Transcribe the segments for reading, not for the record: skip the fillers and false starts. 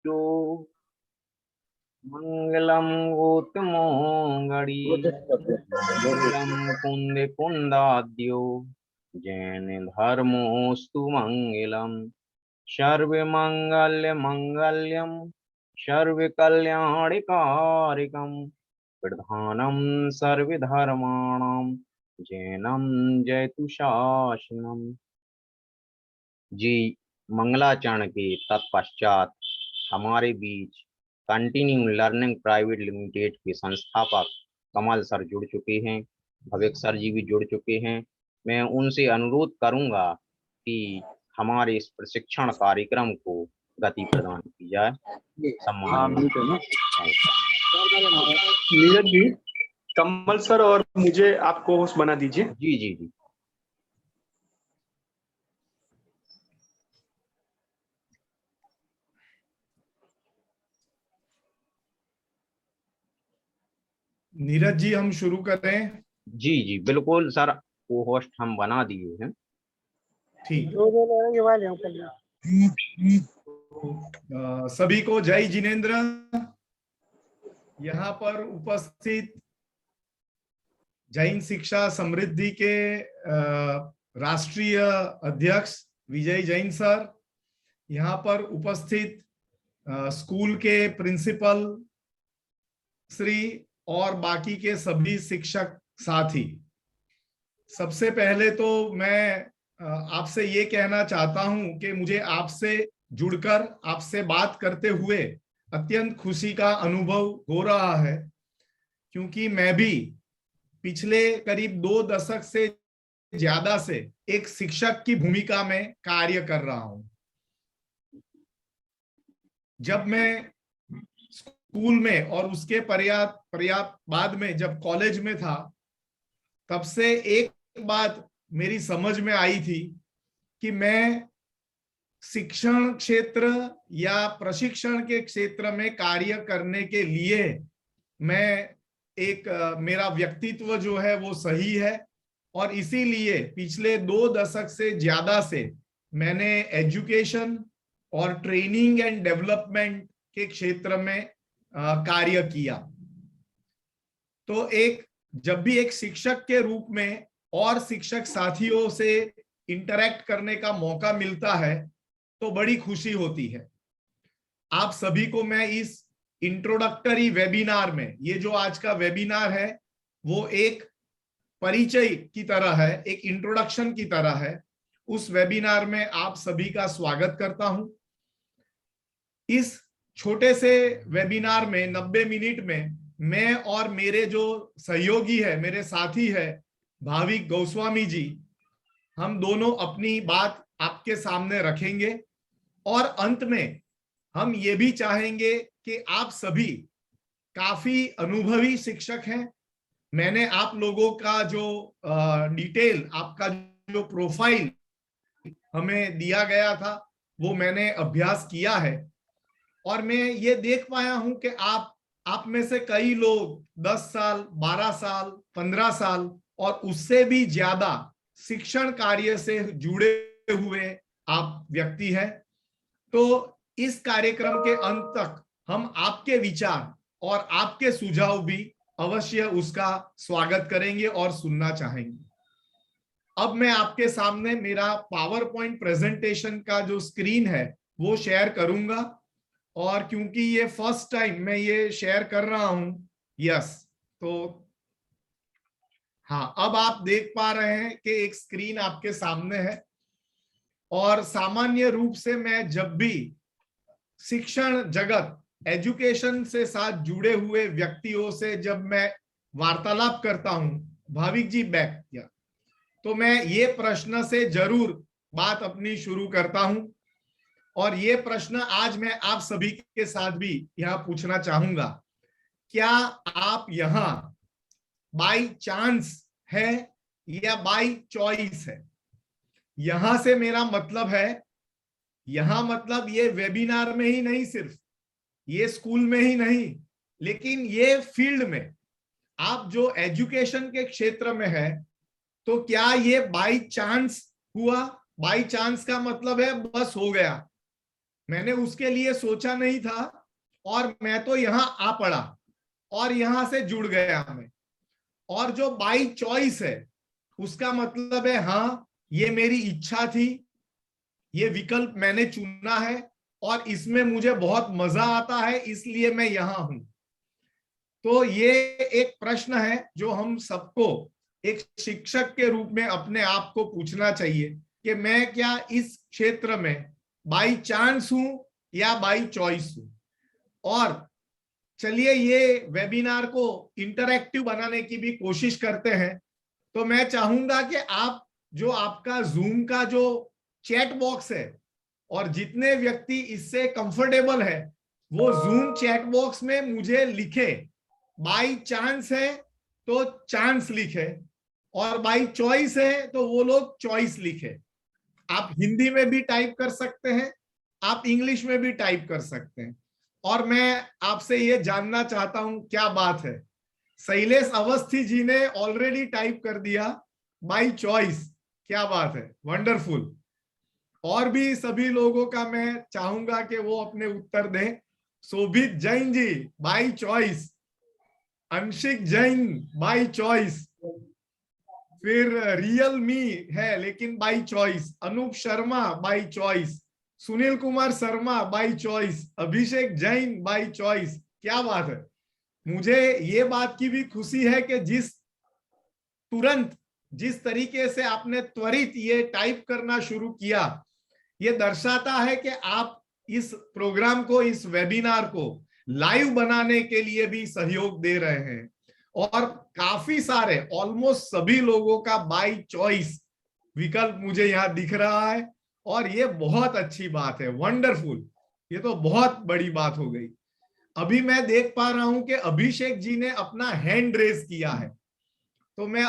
जो मंगलम गौतमोंगड़ी मंगलम कुंदे कुंदाद्यो जैन धर्मोस्तु मंगलम सर्वे मंगल्य मंगल्यम सर्वे कल्याणिकारकम प्रधानम सर्वे धर्माणाम जैनम जयतु शासनम। जी, मंगलाचरण के तत्पश्चात हमारे बीच कंटिन्यू लर्निंग प्राइवेट लिमिटेड के संस्थापक कमल सर जुड़ चुके हैं, भवेक सर जी भी जुड़ चुके हैं। मैं उनसे अनुरोध करूंगा कि हमारे इस प्रशिक्षण कार्यक्रम को गति प्रदान की जाए। हाँ, सम्माननीय नीरज जी, कमल सर और मुझे आप को होस्ट बना दीजिए। जी जी जी। नीरज जी, हम शुरू करें? जी जी बिल्कुल सर, को होस्ट हम बना दिए हैं। ठीक। सभी को जय जिनेन्द्र। यहाँ पर उपस्थित जैन शिक्षा समृद्धि के राष्ट्रीय अध्यक्ष विजय जैन सर, यहाँ पर उपस्थित स्कूल के प्रिंसिपल श्री और बाकी के सभी शिक्षक साथी, सबसे पहले तो मैं आपसे ये कहना चाहता हूं कि मुझे आपसे जुड़कर आपसे बात करते हुए अत्यंत खुशी का अनुभव हो रहा है, क्योंकि मैं भी पिछले करीब 2 दशक से ज्यादा से एक शिक्षक की भूमिका में कार्य कर रहा हूं। जब मैं स्कूल में और उसके पर्याप्त बाद में जब कॉलेज में था, तब से एक बात मेरी समझ में आई थी कि मैं शिक्षण क्षेत्र या प्रशिक्षण के क्षेत्र में कार्य करने के लिए मैं मेरा व्यक्तित्व जो है वो सही है, और इसीलिए पिछले 2 दशक से ज्यादा से मैंने एजुकेशन और ट्रेनिंग एंड डेवलपमेंट के क्षेत्र में कार्य किया। तो जब भी एक शिक्षक के रूप में और शिक्षक साथियों से इंटरैक्ट करने का मौका मिलता है तो बड़ी खुशी होती है। आप सभी को मैं इस इंट्रोडक्टरी वेबिनार में, ये जो आज का वेबिनार है वो एक परिचय की तरह है, एक इंट्रोडक्शन की तरह है। उस वेबिनार में आप सभी का स्वागत करता हूं। इस छोटे से वेबिनार में 90 मिनट में मैं और मेरे जो सहयोगी है, मेरे साथी है भाविक गोस्वामी जी, हम दोनों अपनी बात आपके सामने रखेंगे, और अंत में हम ये भी चाहेंगे कि आप सभी काफी अनुभवी शिक्षक हैं। मैंने आप लोगों का जो डिटेल, आपका जो प्रोफाइल हमें दिया गया था वो मैंने अभ्यास किया है, और मैं ये देख पाया हूं कि आप में से कई लोग 10 साल, 12 साल, 15 साल और उससे भी ज्यादा शिक्षण कार्य से जुड़े हुए आप व्यक्ति हैं। तो इस कार्यक्रम के अंत तक हम आपके विचार और आपके सुझाव भी अवश्य उसका स्वागत करेंगे और सुनना चाहेंगे। अब मैं आपके सामने मेरा पावर पॉइंट प्रेजेंटेशन का जो स्क्रीन है वो शेयर करूंगा, और क्योंकि ये फर्स्ट टाइम मैं ये शेयर कर रहा हूं, यस, तो हाँ, अब आप देख पा रहे हैं कि एक स्क्रीन आपके सामने है। और सामान्य रूप से मैं जब भी शिक्षण जगत, एजुकेशन से साथ जुड़े हुए व्यक्तियों से जब मैं वार्तालाप करता हूं, भाविक जी बैक या, तो मैं ये प्रश्न से जरूर बात अपनी शुरू करता हूं, और ये प्रश्न आज मैं आप सभी के साथ भी यहां पूछना चाहूंगा। क्या आप यहां बाय चांस है या बाय चॉइस है? यहां से मेरा मतलब है, यहां मतलब ये वेबिनार में ही नहीं, सिर्फ ये स्कूल में ही नहीं, लेकिन ये फील्ड में आप जो एजुकेशन के क्षेत्र में है, तो क्या ये बाय चांस हुआ? बाय चांस का मतलब है बस हो गया, मैंने उसके लिए सोचा नहीं था और मैं तो यहाँ आ पड़ा और यहां से जुड़ गया मैं। और जो बाई चॉइस है उसका मतलब है हाँ, ये मेरी इच्छा थी, ये विकल्प मैंने चुना है और इसमें मुझे बहुत मजा आता है, इसलिए मैं यहां हूं। तो ये एक प्रश्न है जो हम सबको एक शिक्षक के रूप में अपने आप को पूछना चाहिए कि मैं क्या इस क्षेत्र में बाई चांस हूं या बाई चॉइस हूं। और चलिए ये वेबिनार को इंटरैक्टिव बनाने की भी कोशिश करते हैं। तो मैं चाहूंगा कि आप जो आपका जूम का जो चैट बॉक्स है और जितने व्यक्ति इससे कंफर्टेबल है वो जूम चैट बॉक्स में मुझे लिखे, बाई चांस है तो चांस लिखे और बाई चॉइस है तो वो लोग चॉइस लिखे। आप हिंदी में भी टाइप कर सकते हैं, आप इंग्लिश में भी टाइप कर सकते हैं। और मैं आपसे ये जानना चाहता हूं क्या बात है, शैलेश अवस्थी जी ने ऑलरेडी टाइप कर दिया बाई चॉइस, क्या बात है, वंडरफुल। और भी सभी लोगों का मैं चाहूंगा कि वो अपने उत्तर दें। Shobhit Jain ji by choice, Anshik Jain by choice, फिर रियल मी है लेकिन by choice, Anoop Sharma by choice, Sunil Kumar Sharma by choice, Abhishek Jain by choice. क्या बात है। मुझे ये बात की भी खुशी है कि जिस तरीके से आपने त्वरित ये टाइप करना शुरू किया, ये दर्शाता है कि आप इस प्रोग्राम को, इस वेबिनार को लाइव बनाने के लिए भी सहयोग दे रहे हैं। और काफी सारे, ऑलमोस्ट सभी लोगों का बाय चॉइस विकल्प मुझे यहाँ दिख रहा है और ये बहुत अच्छी बात है, वंडरफुल। ये तो बहुत बड़ी बात हो गई। अभी मैं देख पा रहा हूं कि अभिषेक जी ने अपना हैंड रेज किया है, तो मैं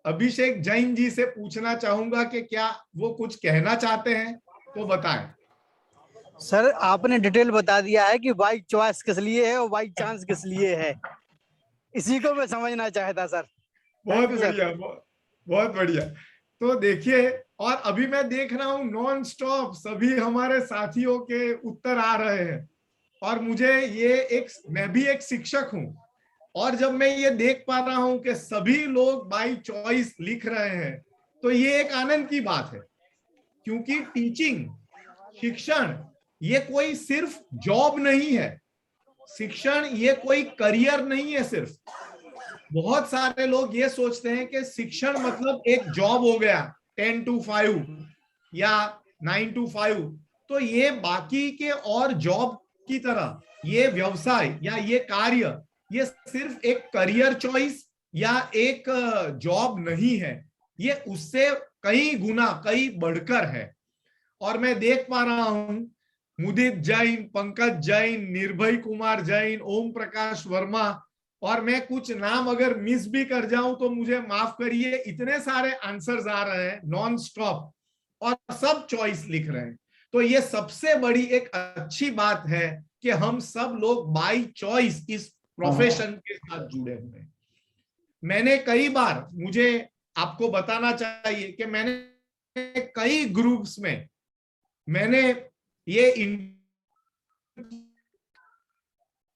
अभिषेक जैन जी से पूछना चाहूंगा कि क्या वो कुछ कहना चाहते हैं, तो बताएं। सर आपने डिटेल बता दिया है कि बाई चॉइस किस लिए है और बाई चांस किस लिए है, इसी को मैं समझना चाहता सर। बहुत बढ़िया, बहुत बढ़िया। तो देखिए, और अभी मैं देख रहा हूं नॉन स्टॉप सभी हमारे साथियों के उत्तर आ रहे हैं और मुझे ये मैं भी एक शिक्षक हूं और जब मैं ये देख पा रहा हूं कि सभी लोग बाय चॉइस लिख रहे हैं तो ये एक आनंद की बात है, क्योंकि टीचिंग, शिक्षण ये कोई सिर्फ जॉब नहीं है, शिक्षण ये कोई करियर नहीं है सिर्फ। बहुत सारे लोग ये सोचते हैं कि शिक्षण मतलब एक जॉब हो गया 10 to 5 या 9 to 5, तो ये बाकी के और जॉब की तरह ये व्यवसाय या ये कार्य ये सिर्फ एक करियर चॉइस या एक जॉब नहीं है, ये उससे कई गुना, कई बढ़कर है। और मैं देख पा रहा हूं मुदित जैन, पंकज जैन, निर्भय कुमार जैन, ओम प्रकाश वर्मा, और मैं कुछ नाम अगर मिस भी कर जाऊं तो मुझे माफ करिए, इतने सारे आंसर्स आ रहे हैं नॉन स्टॉप और सब चॉइस लिख रहे हैं। तो ये सबसे बड़ी एक अच्छी बात है कि हम सब लोग बाय चॉइस इस प्रोफेशन के साथ जुड़े हुए हैं। मैंने कई बार, मुझे आपको बताना चाहिए कि मैंने कई ग्रुप्स में मैंने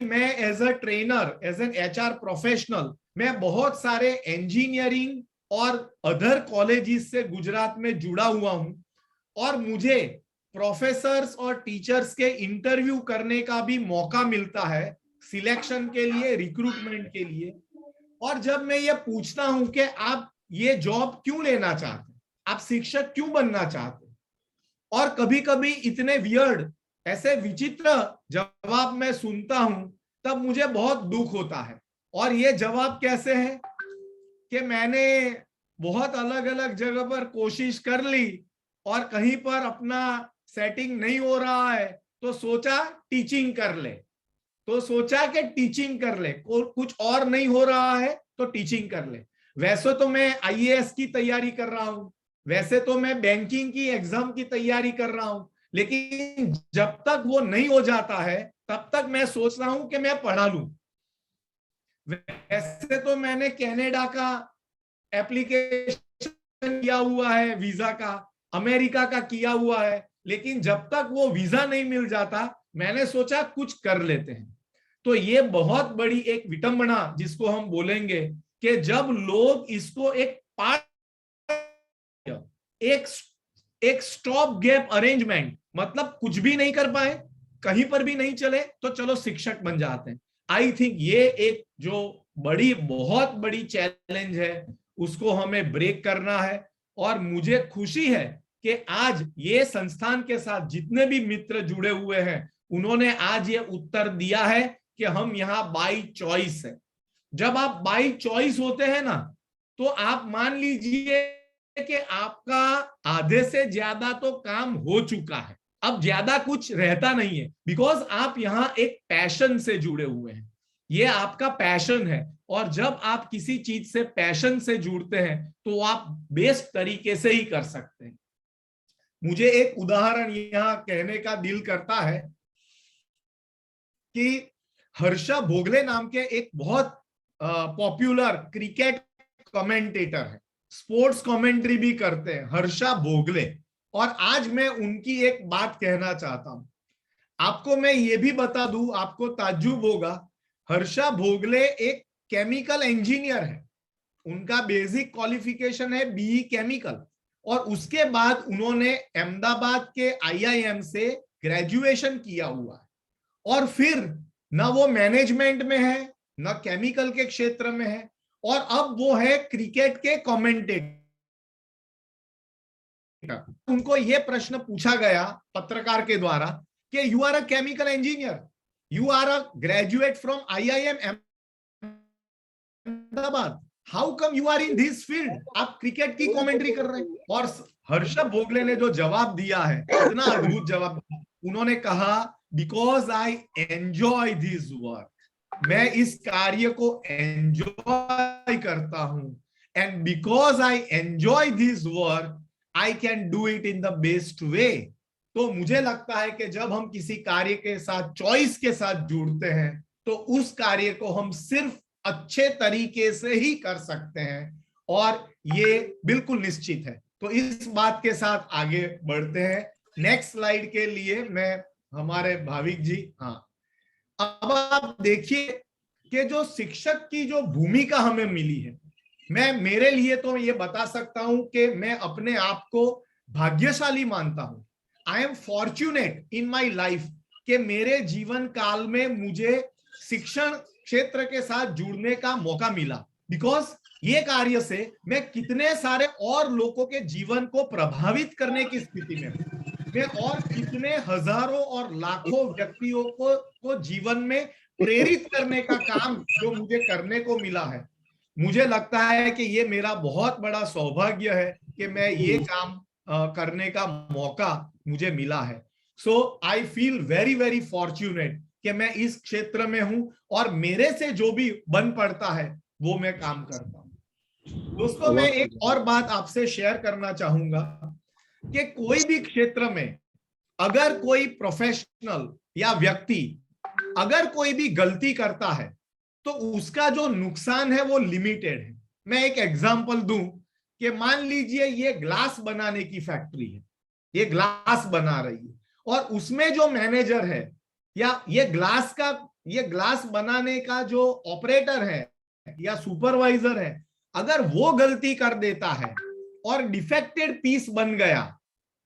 मैं as a trainer, as an HR professional, मैं बहुत सारे इंजीनियरिंग और अदर कॉलेजेस से गुजरात में जुड़ा हुआ हूं और मुझे प्रोफेसर्स और टीचर्स के इंटरव्यू करने का भी मौका मिलता है सिलेक्शन के लिए, रिक्रूटमेंट के लिए। और जब मैं ये पूछता हूं कि आप ये जॉब क्यों लेना चाहते हैं, आप शिक्षक क्यों बनना चाहते हैं, और कभी कभी इतने वियर्ड, ऐसे विचित्र जवाब मैं सुनता हूं, तब मुझे बहुत दुख होता है। और ये जवाब कैसे है कि मैंने बहुत अलग अलग जगह पर कोशिश कर ली और कहीं पर अपना सेटिंग नहीं हो रहा है तो सोचा टीचिंग कर ले, तो सोचा कि टीचिंग कर ले, कुछ और नहीं हो रहा है तो टीचिंग कर ले। वैसे तो मैं आईएएस की तैयारी कर रहा हूं, वैसे तो मैं बैंकिंग की एग्जाम की तैयारी कर रहा हूं, लेकिन जब तक वो नहीं हो जाता है तब तक मैं सोच रहा हूं कि मैं पढ़ा लूं। वैसे तो मैंने कनाडा का एप्लीकेशन किया हुआ है वीजा का, अमेरिका का किया हुआ है, लेकिन जब तक वो वीजा नहीं मिल जाता मैंने सोचा कुछ कर लेते हैं। तो ये बहुत बड़ी एक विटंबना जिसको हम बोलेंगे कि जब लोग इसको एक एक स्टॉप गैप अरेंजमेंट, मतलब कुछ भी नहीं कर पाए, कहीं पर भी नहीं चले तो चलो शिक्षक बन जाते हैं। आई थिंक ये एक जो बहुत बड़ी चैलेंज है उसको हमें ब्रेक करना है। और मुझे खुशी है कि आज ये संस्थान के साथ जितने भी मित्र जुड़े हुए हैं उन्होंने आज ये उत्तर दिया है कि हम यहाँ बाई चॉइस है। जब आप बाई चॉइस होते हैं ना तो आप मान लीजिए कि आपका आधे से ज्यादा तो काम हो चुका है, अब ज्यादा कुछ रहता नहीं है, बिकॉज आप यहाँ एक पैशन से जुड़े हुए हैं, ये आपका पैशन है। और जब आप किसी चीज से पैशन से जुड़ते हैं तो आप बेस्ट तरीके से ही कर सकते हैं। मुझे एक उदाहरण यहाँ कहने का दिल करता है कि हर्षा भोगले नाम के एक बहुत पॉपुलर क्रिकेट कमेंटेटर है, स्पोर्ट्स कमेंट्री भी करते हैं, हर्षा भोगले। और आज मैं उनकी एक बात कहना चाहता हूं। आपको मैं ये भी बता दूं, आपको ताज्जुब होगा, हर्षा भोगले एक केमिकल इंजीनियर है, उनका बेसिक क्वालिफिकेशन है बीई केमिकल, और उसके बाद उन्होंने अहमदाबाद के IIM से ग्रेजुएशन किया हुआ है, और फिर ना वो मैनेजमेंट में है ना केमिकल के क्षेत्र में है, और अब वो है क्रिकेट के कमेंटेटर। उनको ये प्रश्न पूछा गया पत्रकार के द्वारा कि you are a chemical engineer, you are a graduate from IIM Ahmedabad, how come you are in this field, आप क्रिकेट की कमेंट्री कर रहे हैं। और हर्षद भोगले ने जो जवाब दिया है, इतना अद्भुत जवाब, उन्होंने कहा because I enjoy this work, मैं इस कार्य को एंजॉय करता हूं, and because I enjoy this work I can do it in the best way. तो मुझे लगता है कि जब हम किसी कार्य के साथ चॉइस के साथ जुड़ते हैं तो उस कार्य को हम सिर्फ अच्छे तरीके से ही कर सकते हैं, और ये बिल्कुल निश्चित है। तो इस बात के साथ आगे बढ़ते हैं। नेक्स्ट स्लाइड के लिए मैं हमारे भाविक जी, हाँ, अब आप देखिए कि जो शिक्षक की जो भूमिका हमें मिली है, मैं मेरे लिए तो ये बता सकता हूं कि मैं अपने आप को भाग्यशाली मानता हूं। I am fortunate in my life कि मेरे जीवन काल में मुझे शिक्षण क्षेत्र के साथ जुड़ने का मौका मिला, बिकॉज ये कार्य से मैं कितने सारे और लोगों के जीवन को प्रभावित करने की स्थिति में हूं, मैं और कितने हजारों और लाखों व्यक्तियों को जीवन में प्रेरित करने का काम जो मुझे करने को मिला है। मुझे लगता है कि ये मेरा बहुत बड़ा सौभाग्य है कि मैं ये काम करने का मौका मुझे मिला है। So I feel very very fortunate कि मैं इस क्षेत्र में हूं, और मेरे से जो भी बन पड़ता है वो मैं काम करता हूं। दोस्तों, मैं एक और बात आपसे शेयर करना चाहूंगा कि कोई भी क्षेत्र में अगर कोई प्रोफेशनल या व्यक्ति अगर कोई भी गलती करता है तो उसका जो नुकसान है वो लिमिटेड है। मैं एक एग्जांपल दूं कि मान लीजिए ये ग्लास बनाने की फैक्ट्री है, ये ग्लास बना रही है, और उसमें जो मैनेजर है या ये ग्लास बनाने का जो ऑपरेटर है या सुपरवाइजर है, अगर वो गलती कर देता है और डिफेक्टेड पीस बन गया,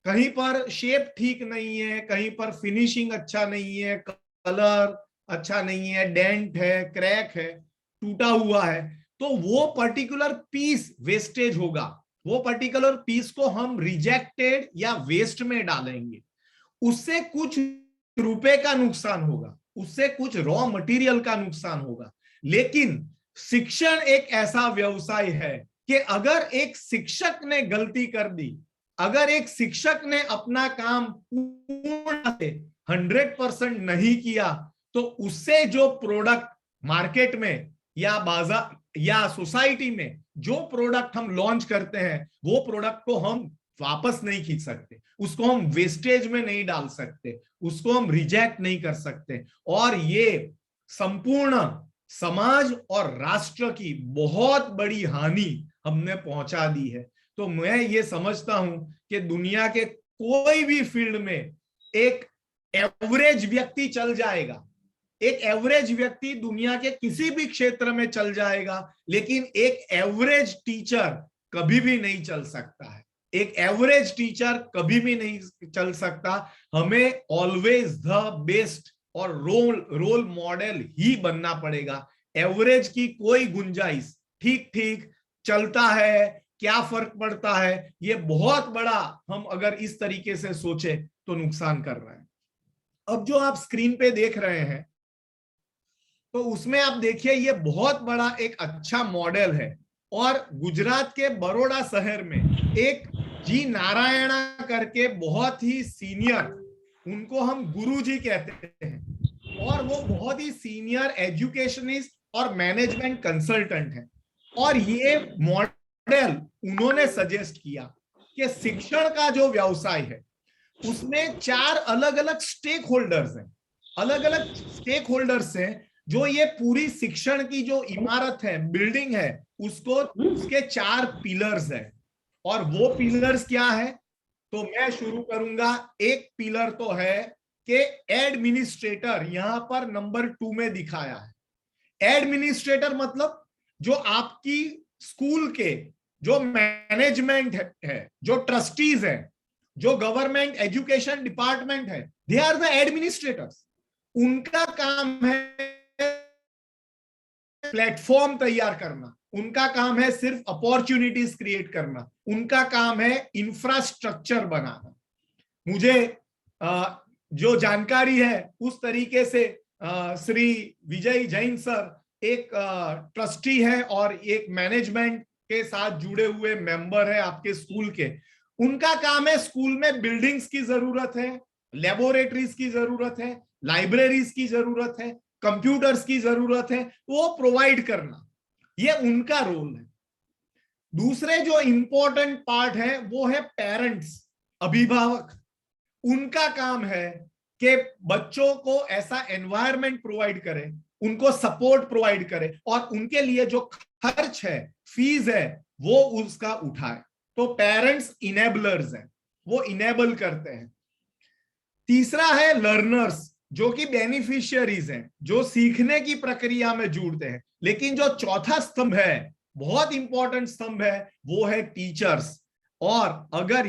कहीं पर शेप ठीक नहीं है, कहीं पर फिनिशिंग अच्छा नहीं है, कलर अच्छा नहीं है, डेंट है, क्रैक है, टूटा हुआ है, तो वो पर्टिकुलर पीस वेस्टेज होगा, वो पर्टिकुलर पीस को हम रिजेक्टेड या वेस्ट में डालेंगे, उससे कुछ रुपए का नुकसान होगा, उससे कुछ रॉ मटेरियल का नुकसान होगा। लेकिन शिक्षण एक ऐसा व्यवसाय है कि अगर एक शिक्षक ने गलती कर दी, अगर एक शिक्षक ने अपना काम पूर्ण 100% नहीं किया, तो उससे जो प्रोडक्ट मार्केट में या बाजार या सोसाइटी में जो प्रोडक्ट हम लॉन्च करते हैं, वो प्रोडक्ट को हम वापस नहीं खींच सकते, उसको हम वेस्टेज में नहीं डाल सकते, उसको हम रिजेक्ट नहीं कर सकते, और ये संपूर्ण समाज और राष्ट्र की बहुत बड़ी हानि हमने पहुंचा दी है। तो मैं ये समझता हूं कि दुनिया के कोई भी फील्ड में एक एवरेज व्यक्ति चल जाएगा, एक एवरेज व्यक्ति दुनिया के किसी भी क्षेत्र में चल जाएगा, लेकिन एक एवरेज टीचर कभी भी नहीं चल सकता है। एक एवरेज टीचर कभी भी नहीं चल सकता। हमें ऑलवेज द बेस्ट और रोल मॉडल ही बनना पड़ेगा। एवरेज की कोई गुंजाइश, ठीक ठीक चलता है, क्या फर्क पड़ता है, ये बहुत बड़ा हम अगर इस तरीके से सोचे तो नुकसान कर रहे हैं। अब जो आप स्क्रीन पे देख रहे हैं तो उसमें आप देखिए ये बहुत बड़ा एक अच्छा मॉडल है, और गुजरात के बड़ौदा शहर में एक जी नारायणा करके बहुत ही सीनियर, उनको हम गुरुजी कहते हैं, और वो बहुत ही सीनियर एजुकेशनिस्ट और मैनेजमेंट कंसल्टेंट है। और ये मॉडल उन्होंने सजेस्ट किया कि शिक्षण का जो व्यवसाय है उसमें 4 अलग अलग स्टेक होल्डर्स हैं, अलग अलग स्टेक होल्डर्स हैं जो ये पूरी शिक्षण की जो इमारत है, बिल्डिंग है, उसके 4 पिलर्स हैं। और वो पिलर्स क्या है, तो मैं शुरू करूंगा। एक पिलर तो है कि एडमिनिस्ट्रेटर, यहां पर नंबर 2 में दिखाया है। एडमिनिस्ट्रेटर मतलब जो आपकी स्कूल के जो मैनेजमेंट है, जो ट्रस्टीज हैं, जो गवर्नमेंट एजुकेशन डिपार्टमेंट है, दे आर द एडमिनिस्ट्रेटर्स। उनका काम है प्लेटफॉर्म तैयार करना, उनका काम है सिर्फ अपॉर्चुनिटीज क्रिएट करना, उनका काम है इंफ्रास्ट्रक्चर बनाना। मुझे जो जानकारी है उस तरीके से श्री विजय जैन सर एक ट्रस्टी है और एक मैनेजमेंट के साथ जुड़े हुए मेंबर है आपके स्कूल के। उनका काम है स्कूल में बिल्डिंग्स की जरूरत है, लेबोरेटरीज की जरूरत है, लाइब्रेरीज की जरूरत है, कंप्यूटर्स की जरूरत है, वो प्रोवाइड करना, ये उनका रोल है। दूसरे जो इंपॉर्टेंट पार्ट है वो है पेरेंट्स, अभिभावक। उनका काम है कि बच्चों को ऐसा एनवायरनमेंट प्रोवाइड करे, उनको सपोर्ट प्रोवाइड करे, और उनके लिए जो खर्च है, फीस है, वो उसका उठाए। तो पेरेंट्स इनेबलर्स हैं, वो इनेबल करते हैं। तीसरा है लर्नर्स, जो कि बेनिफिशियरीज हैं, जो सीखने की प्रक्रिया में जुड़ते हैं। लेकिन जो चौथा स्तंभ है, बहुत इंपॉर्टेंट स्तंभ है, वो है टीचर्स। और अगर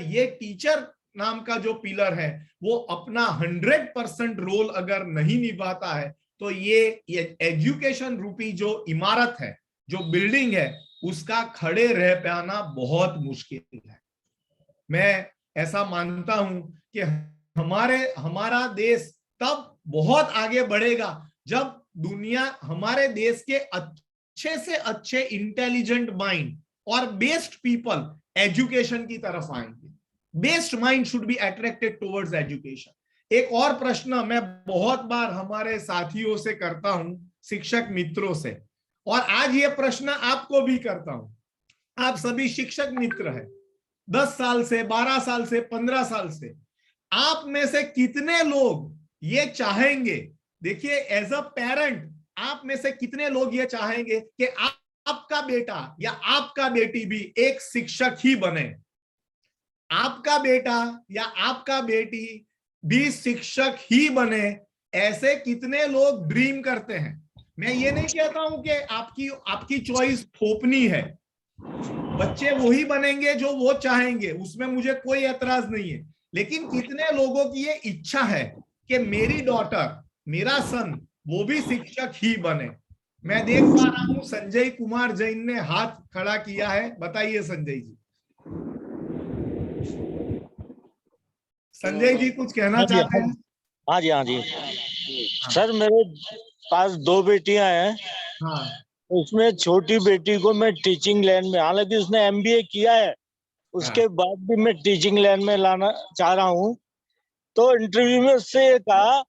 ये टीचर नाम का जो पिलर है वो अपना 100% रोल अगर नहीं निभाता है तो ये एजुकेशन रूपी जो इमारत है, जो बिल्डिंग है, उसका खड़े रह पाना बहुत मुश्किल है। मैं ऐसा मानता हूं कि हमारा देश तब बहुत आगे बढ़ेगा जब दुनिया हमारे देश के अच्छे से अच्छे इंटेलिजेंट माइंड और बेस्ट पीपल एजुकेशन की तरफ आएंगे। Best mind should be attracted towards education. एक और प्रश्न मैं बहुत बार हमारे साथियों से करता हूं, शिक्षक मित्रों से, और आज ये प्रश्न आपको भी करता हूं। आप सभी शिक्षक मित्र हैं, 10 साल से, 12 साल से, 15 साल से। आप में से कितने लोग ये चाहेंगे, देखिए एज अ पेरेंट, आप में से कितने लोग ये चाहेंगे कि आपका बेटा या आपका बेटी भी एक शिक्षक ही बने, आपका बेटा या आपका बेटी भी शिक्षक ही बने? ऐसे कितने लोग ड्रीम करते हैं? मैं ये नहीं कहता हूं कि आपकी चॉइस थोपनी है, बच्चे वही बनेंगे जो वो चाहेंगे, उसमें मुझे कोई एतराज नहीं है। लेकिन कितने लोगों की ये इच्छा है कि मेरी डॉटर, मेरा सन, वो भी शिक्षक ही बने? मैं देख पा रहा हूं संजय कुमार जैन ने हाथ खड़ा किया है। बताइए संजय जी। संजय जी कुछ कहना चाहते हैं? हाँ जी। सर मेरे पास 2 बेटियां हैं। हाँ। उसमें छोटी बेटी को मैं टीचिंग लाइन में, हालांकि उसने MBA किया है, उसके बाद भी मैं टीचिंग लाइन में लाना चाह रहा हूँ। तो इंटरव्यू में उससे ये कहा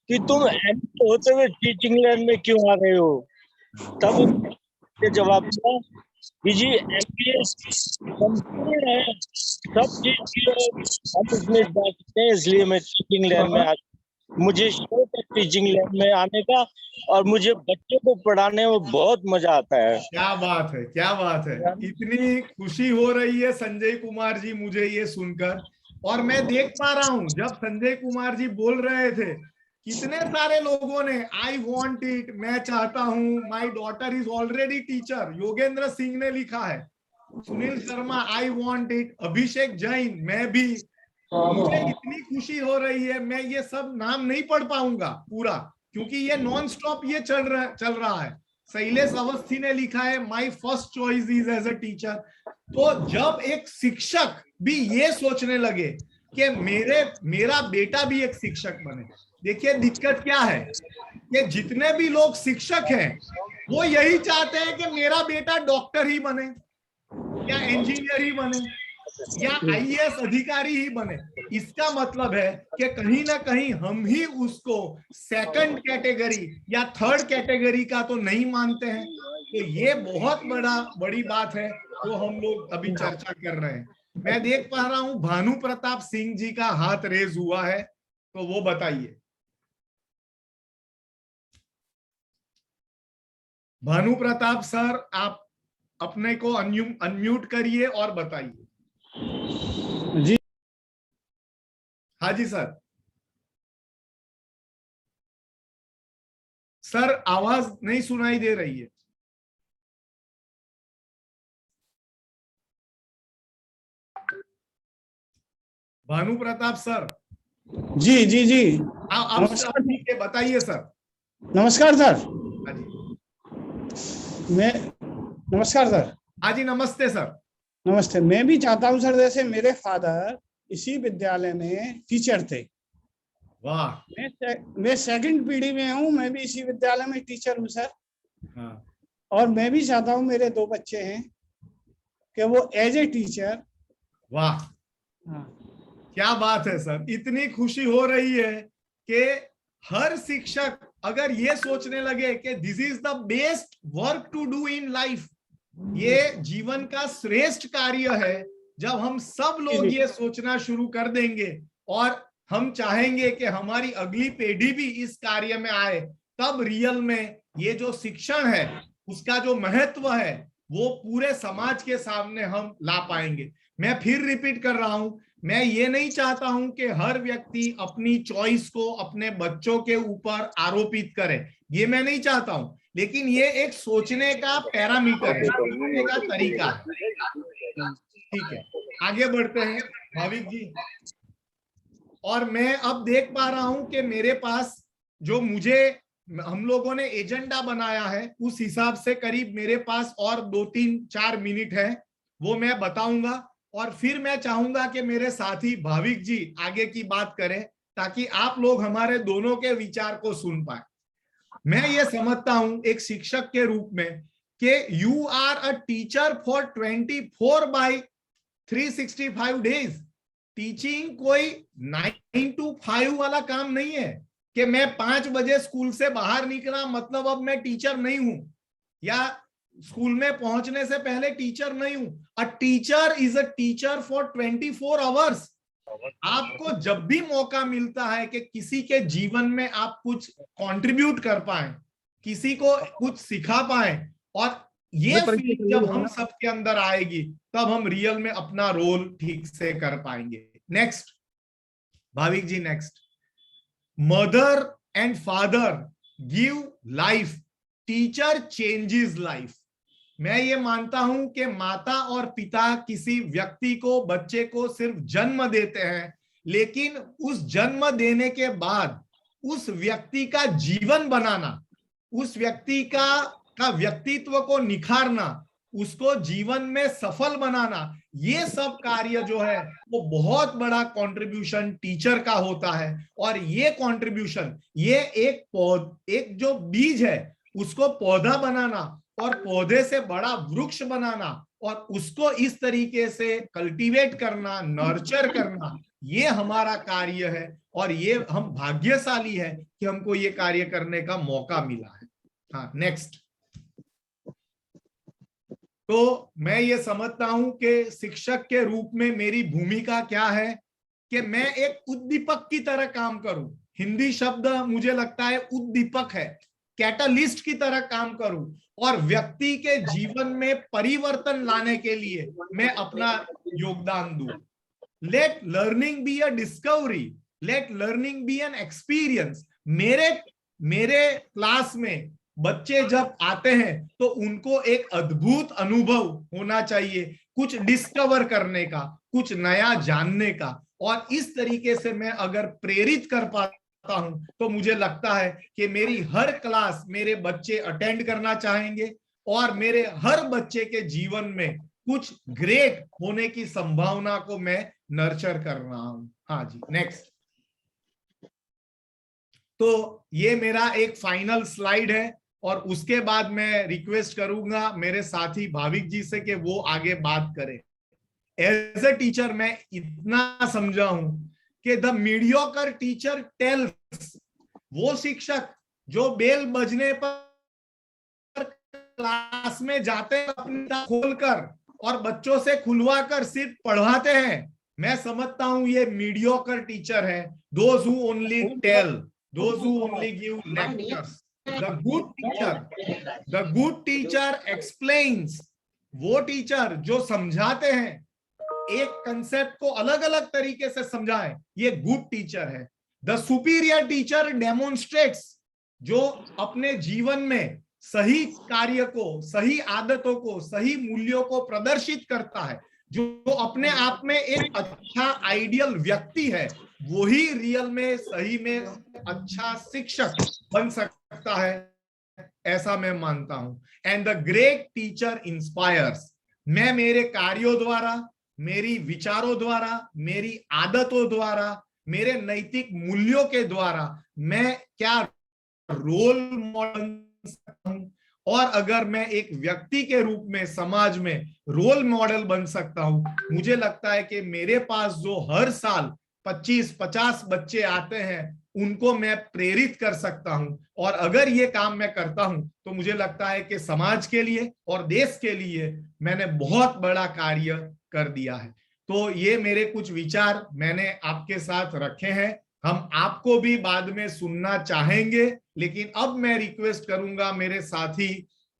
कि तुम MBA होते हुए टीचिंग लाइन में क्यों आ रहे हो? तब उसने जवाब दिया कि जी MBA संपूर्ण है, सब चीज की हम उसमें जा सकते हैं, इसलिए मैं टीचिंग लाइन में आ। मुझे शौक है टीचिंग लाइन में आने का, और मुझे बच्चों को पढ़ाने में बहुत मजा आता है। क्या बात है, क्या बात है। इतनी खुशी हो रही है संजय कुमार जी मुझे ये सुनकर। और मैं देख पा रहा हूं जब संजय कुमार जी बोल रहे थे, कितने सारे लोगों ने आई वॉन्ट इट, मैं चाहता हूं, my daughter is already teacher, Yogendra Singh ने लिखा है, Sunil Sharma I want it, Abhishek Jain, मैं भी। मुझे इतनी खुशी हो रही है, मैं ये सब नाम नहीं पढ़ पाऊंगा पूरा क्योंकि ये नॉन स्टॉप ये चल रहा है। शैलेश अवस्थी ने लिखा है my first choice is as a teacher. तो जब एक शिक्षक भी ये सोचने लगे कि मेरा बेटा भी एक शिक्षक बने, देखिए दिक्कत क्या है कि जितने भी लोग शिक्षक हैं वो यही चाहते हैं कि मेरा बेटा डॉक्टर ही बने या इंजीनियर ही बने या आईएएस अधिकारी ही बने। इसका मतलब है कि कहीं ना कहीं हम ही उसको सेकंड कैटेगरी या थर्ड कैटेगरी का तो नहीं मानते हैं। तो ये बहुत बड़ी बात है जो हम लोग अभी चर्चा कर रहे हैं। मैं देख पा रहा हूं भानु प्रताप सिंह जी का हाथ रेज हुआ है, तो वो बताइए। भानु प्रताप सर, आप अपने को अनम्यूट करिए और बताइए। जी हाँ जी सर। सर आवाज नहीं सुनाई दे रही है। भानु प्रताप सर। जी जी जी आप ठीक है, बताइए सर। नमस्कार सर। हाँ जी, नमस्कार सर। हाँ जी, नमस्ते सर। नमस्ते। मैं भी चाहता हूं सर, जैसे मेरे फादर इसी विद्यालय में टीचर थे। वाह। मैं सेकंड पीढ़ी में हूं, मैं भी इसी विद्यालय में टीचर हूं सर। हाँ। और मैं भी चाहता हूं, मेरे 2 बच्चे हैं, कि वो एज ए टीचर। वाह, क्या बात है सर। इतनी खुशी हो रही है कि हर शिक्षक अगर ये सोचने लगे कि this is the best work to do in life, ये जीवन का श्रेष्ठ कार्य है। जब हम सब लोग ये सोचना शुरू कर देंगे और हम चाहेंगे कि हमारी अगली पीढ़ी भी इस कार्य में आए, तब रियल में ये जो शिक्षण है उसका जो महत्व है वो पूरे समाज के सामने हम ला पाएंगे। मैं फिर रिपीट कर रहा हूं, मैं ये नहीं चाहता हूं कि हर व्यक्ति अपनी चॉइस को अपने बच्चों के ऊपर आरोपित करे, ये मैं नहीं चाहता हूं, लेकिन ये एक सोचने का पैरामीटर है, सोचने का तरीका है। ठीक है, आगे बढ़ते हैं भाविक जी। और मैं अब देख पा रहा हूं कि मेरे पास जो हम लोगों ने एजेंडा बनाया है उस हिसाब से करीब मेरे पास और 2-3-4 मिनट है, वो मैं बताऊंगा। और फिर मैं चाहूंगा कि मेरे साथी भाविक जी आगे की बात करें ताकि आप लोग हमारे दोनों के विचार को सुन पाए। मैं ये समझता हूं एक शिक्षक के रूप में कि you are a teacher for 24/365 days. Teaching कोई 9 to 5 वाला काम नहीं है कि मैं 5 बजे स्कूल से बाहर निकला मतलब अब मैं टीचर नहीं हूं, या स्कूल में पहुंचने से पहले टीचर नहीं हूं। A teacher is a teacher for 24 hours. आपको जब भी मौका मिलता है कि किसी के जीवन में आप कुछ कंट्रीब्यूट कर पाए, किसी को कुछ सिखा पाए, और ये फीलिंग जब हम सबके अंदर आएगी तब हम रियल में अपना रोल ठीक से कर पाएंगे। Next Bhavik ji, next. Mother and father give life, teacher changes life. मैं ये मानता हूं कि माता और पिता किसी व्यक्ति को, बच्चे को सिर्फ जन्म देते हैं, लेकिन उस जन्म देने के बाद उस व्यक्ति का जीवन बनाना, उस व्यक्ति का व्यक्तित्व को निखारना, उसको जीवन में सफल बनाना, ये सब कार्य जो है वो बहुत बड़ा कंट्रीब्यूशन टीचर का होता है। और ये कंट्रीब्यूशन, ये एक जो बीज है उसको पौधा बनाना और पौधे से बड़ा वृक्ष बनाना और उसको इस तरीके से कल्टीवेट करना, नर्चर करना, ये हमारा कार्य है। और ये हम भाग्यशाली है कि हमको ये कार्य करने का मौका मिला है। हाँ, नेक्स्ट। तो मैं ये समझता हूं कि शिक्षक के रूप में मेरी भूमिका क्या है कि मैं एक उद्दीपक की तरह काम करूं। हिंदी शब्द मुझे लगता है उद्दीपक है, कैटलिस्ट की तरह काम करूं और व्यक्ति के जीवन में परिवर्तन लाने के लिए मैं अपना योगदान दूं। Let learning be a discovery, let learning be an experience. मेरे क्लास में बच्चे जब आते हैं तो उनको एक अद्भुत अनुभव होना चाहिए, कुछ डिस्कवर करने का, कुछ नया जानने का। और इस तरीके से मैं अगर प्रेरित कर पाता हूं तो मुझे लगता है कि मेरी हर क्लास मेरे बच्चे अटेंड करना चाहेंगे और मेरे हर बच्चे के जीवन में कुछ ग्रेट होने की संभावना को मैं नर्चर कर रहा हूं। हाँ जी, नेक्स्ट। तो ये मेरा एक फाइनल स्लाइड है और उसके बाद मैं रिक्वेस्ट करूंगा मेरे साथी भाविक जी से कि वो आगे बात करें। एज ए टीचर मैं इतना समझा हूं कि द मीडियोकर टीचर टेल्स, वो शिक्षक जो बेल बजने पर क्लास में जाते हैं अपनी खोलकर और बच्चों से खुलवाकर सिर्फ पढ़वाते हैं, मैं समझता हूं ये मीडियोकर टीचर है। Those who only tell, those who only give lectures. The good teacher explains, वो टीचर जो समझाते हैं, एक कंसेप्ट को अलग अलग तरीके से समझाएं, ये गुड टीचर है। द सुपीरियर टीचर डेमोन्स्ट्रेट्स, जो अपने जीवन में सही कार्य को, सही आदतों को, सही मूल्यों को प्रदर्शित करता है, जो अपने आप में एक अच्छा आइडियल व्यक्ति है, वही रियल में सही में अच्छा शिक्षक बन सकता है, ऐसा मैं मानता हूं। And the great teacher inspires, मैं मेरे कार्यों द्वारा, मेरी विचारों द्वारा, मेरी आदतों द्वारा, मेरे नैतिक मूल्यों के द्वारा मैं क्या रोल मॉडल बन सकता हूं। और अगर मैं एक व्यक्ति के रूप में समाज में रोल मॉडल बन सकता हूं, मुझे लगता है कि मेरे पास जो हर साल 25-50 बच्चे आते हैं उनको मैं प्रेरित कर सकता हूं। और अगर ये काम मैं करता हूं तो मुझे लगता है कि समाज के लिए और देश के लिए मैंने बहुत बड़ा कार्य कर दिया है। तो ये मेरे कुछ विचार मैंने आपके साथ रखे हैं। हम आपको भी बाद में सुनना चाहेंगे, लेकिन अब मैं रिक्वेस्ट करूंगा मेरे साथी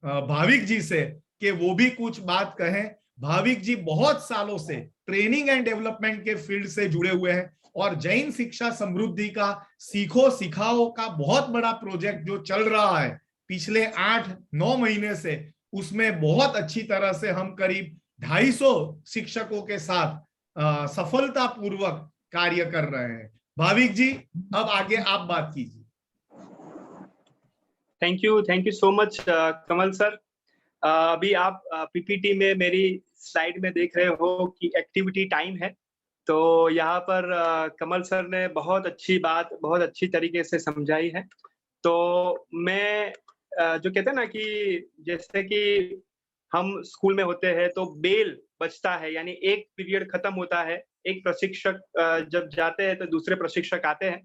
भाविक जी से कि वो भी कुछ बात कहें। भाविक जी बहुत सालों से ट्रेनिंग एंड डेवलपमेंट के फील्ड से जुड़े हुए हैं और जैन शिक्षा समृद्धि का सीखो सिखाओ का बहुत बड़ा प्रोजेक्ट जो चल रहा है पिछले 8-9 महीने से, उसमें बहुत अच्छी तरह से हम करीब 250 शिक्षकों के साथ सफलतापूर्वक कार्य कर रहे हैं। भाविक जी, अब आगे आप बात कीजिए। Thank you so much Kamal sir. अभी आप पीपीटी में मेरी स्लाइड में देख रहे हो कि एक्टिविटी टाइम है। तो यहाँ पर कमल सर ने बहुत अच्छी बात बहुत अच्छी तरीके से समझाई है। तो मैं जो कहते हैं ना कि जैसे कि हम स्कूल में होते हैं तो बेल बजता है, यानी एक पीरियड खत्म होता है, एक प्रशिक्षक जब जाते हैं तो दूसरे प्रशिक्षक आते हैं,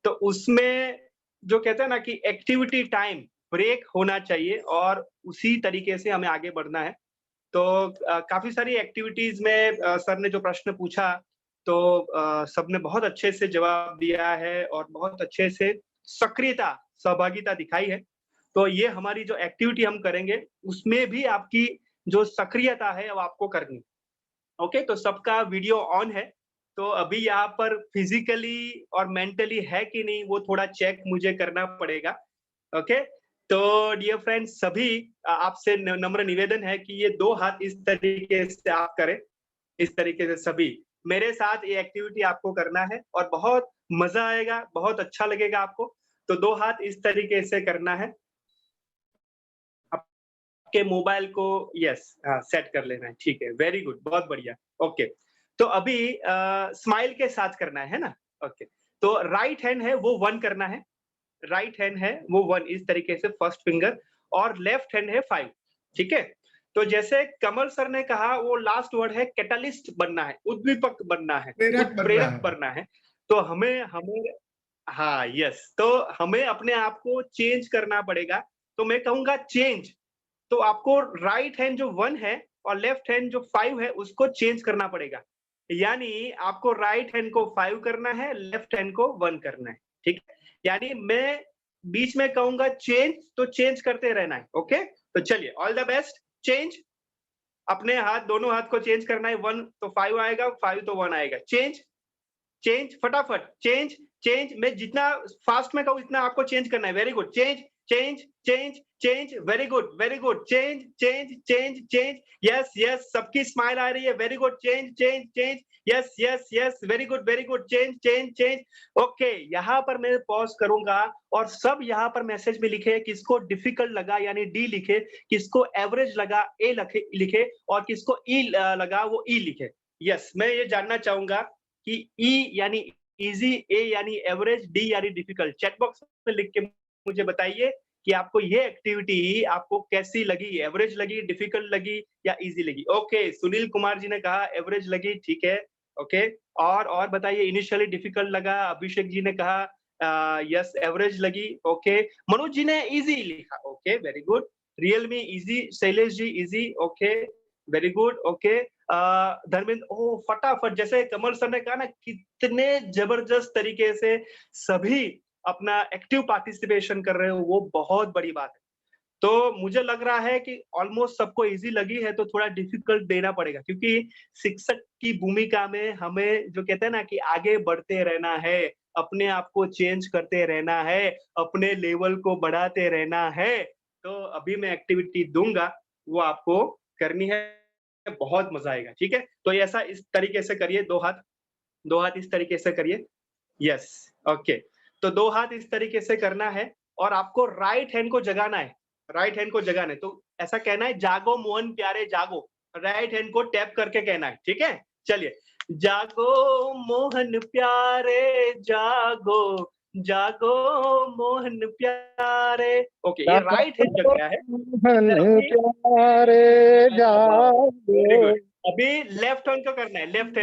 तो उसमें जो कहते हैं ना कि एक्टिविटी टाइम ब्रेक होना चाहिए और उसी तरीके से हमें आगे बढ़ना है। तो काफी सारी एक्टिविटीज में सर ने जो प्रश्न पूछा तो सबने बहुत अच्छे से जवाब दिया है और बहुत अच्छे से सक्रियता सहभागिता दिखाई है। तो ये हमारी जो एक्टिविटी हम करेंगे उसमें भी आपकी जो सक्रियता है वो आपको करनी। ओके, तो सबका वीडियो ऑन है, तो अभी यहाँ पर फिजिकली और मेंटली है कि नहीं वो थोड़ा चेक मुझे करना पड़ेगा। ओके, तो डियर फ्रेंड्स, सभी आपसे नम्र निवेदन है कि ये 2 हाथ इस तरीके से आप करें, इस तरीके से सभी मेरे साथ ये एक्टिविटी आपको करना है और बहुत मजा आएगा, बहुत अच्छा लगेगा आपको। तो 2 हाथ इस तरीके से करना है, आपके मोबाइल को यस सेट कर लेना है। ठीक है, वेरी गुड, बहुत बढ़िया। ओके, तो अभी स्माइल के साथ करना है ना। ओके, तो राइट हैंड है वो 1 करना है, राइट हैंड है वो 1 इस तरीके से फर्स्ट फिंगर, और लेफ्ट हैंड है 5। ठीक है, तो जैसे कमल सर ने कहा वो लास्ट वर्ड है कैटलिस्ट बनना है, उद्दीपक बनना है, प्रेरक बनना है। तो हमें हाँ यस, तो हमें अपने आप को चेंज करना पड़ेगा। तो मैं कहूंगा चेंज, तो आपको राइट हैंड जो 1 है और लेफ्ट हैंड जो 5 है उसको चेंज करना पड़ेगा। यानी आपको राइट हैंड को 5 करना है, लेफ्ट हैंड को 1 करना है। ठीक है, यानी मैं बीच में कहूंगा चेंज तो चेंज करते रहना है। ओके, तो चलिए, ऑल द बेस्ट। चेंज, अपने हाथ, दोनों हाथ को चेंज करना है। 1 तो 5 आएगा, 5 तो 1 आएगा। चेंज, चेंज, फटाफट चेंज, चेंज। मैं जितना फास्ट में कहूँ इतना आपको चेंज करना है। Very good, change, change, change, change, very good, very good, change, change, change, change, yes, yes, सबकी स्माइल आ रही है। Very good, change, change, change, yes, yes, yes, very good, very good, change, change, change. Okay, यहाँ पर मैं pause करूंगा और सब यहाँ पर मैसेज में लिखे, किसको डिफिकल्ट लगा यानी डी लिखे, किसको एवरेज लगा ए लिखे, और किसको ई लगा वो ई लिखे। यस, मैं ये जानना चाहूंगा कि ई यानी इजी, ए यानी एवरेज, डी यानी डिफिकल्ट। चैट बॉक्स में लिख के मुझे बताइए कि आपको ये एक्टिविटी आपको कैसी लगी, एवरेज लगी, डिफिकल्ट लगी या इजी लगी। ओके, सुनील कुमार जी ने कहा एवरेज लगी, ठीक है। ओके, और बताइए, इनिशियली डिफिकल्ट लगा। अभिषेक जी ने कहा यस एवरेज लगी। ओके, मनोज जी ने इजी लिखा। Okay, very good. Realme easy, Shailesh ji easy. Okay, very good. Okay, Dharmendra, ओ फटाफट, जैसे कमल सर ने कहा ना, कितने जबरदस्त तरीके से सभी अपना एक्टिव पार्टिसिपेशन कर रहे हो, वो बहुत बड़ी बात है। तो मुझे लग रहा है कि ऑलमोस्ट सबको इजी लगी है, तो थोड़ा डिफिकल्ट देना पड़ेगा, क्योंकि शिक्षक की भूमिका में हमें जो कहते हैं ना कि आगे बढ़ते रहना है, अपने आप को चेंज करते रहना है, अपने लेवल को बढ़ाते रहना है। तो अभी मैं एक्टिविटी दूंगा, वो आपको करनी है, बहुत मजा आएगा। ठीक है, तो ऐसा इस तरीके से करिए, दो हाथ इस तरीके से करिए। यस, ओके, तो 2 हाथ इस तरीके से करना है और आपको राइट हैंड को जगाना है। राइट हैंड को जगाना है, तो ऐसा कहना है, जागो मोहन प्यारे जागो। राइट हैंड को टैप करके कहना है, ठीक है। चलिए, जागो मोहन प्यारे जागो, जागो मोहन प्यारे। ओके, ये राइट हैंड जग गया है। Very good. अभी लेफ्ट हैंड को करना है, लेफ्ट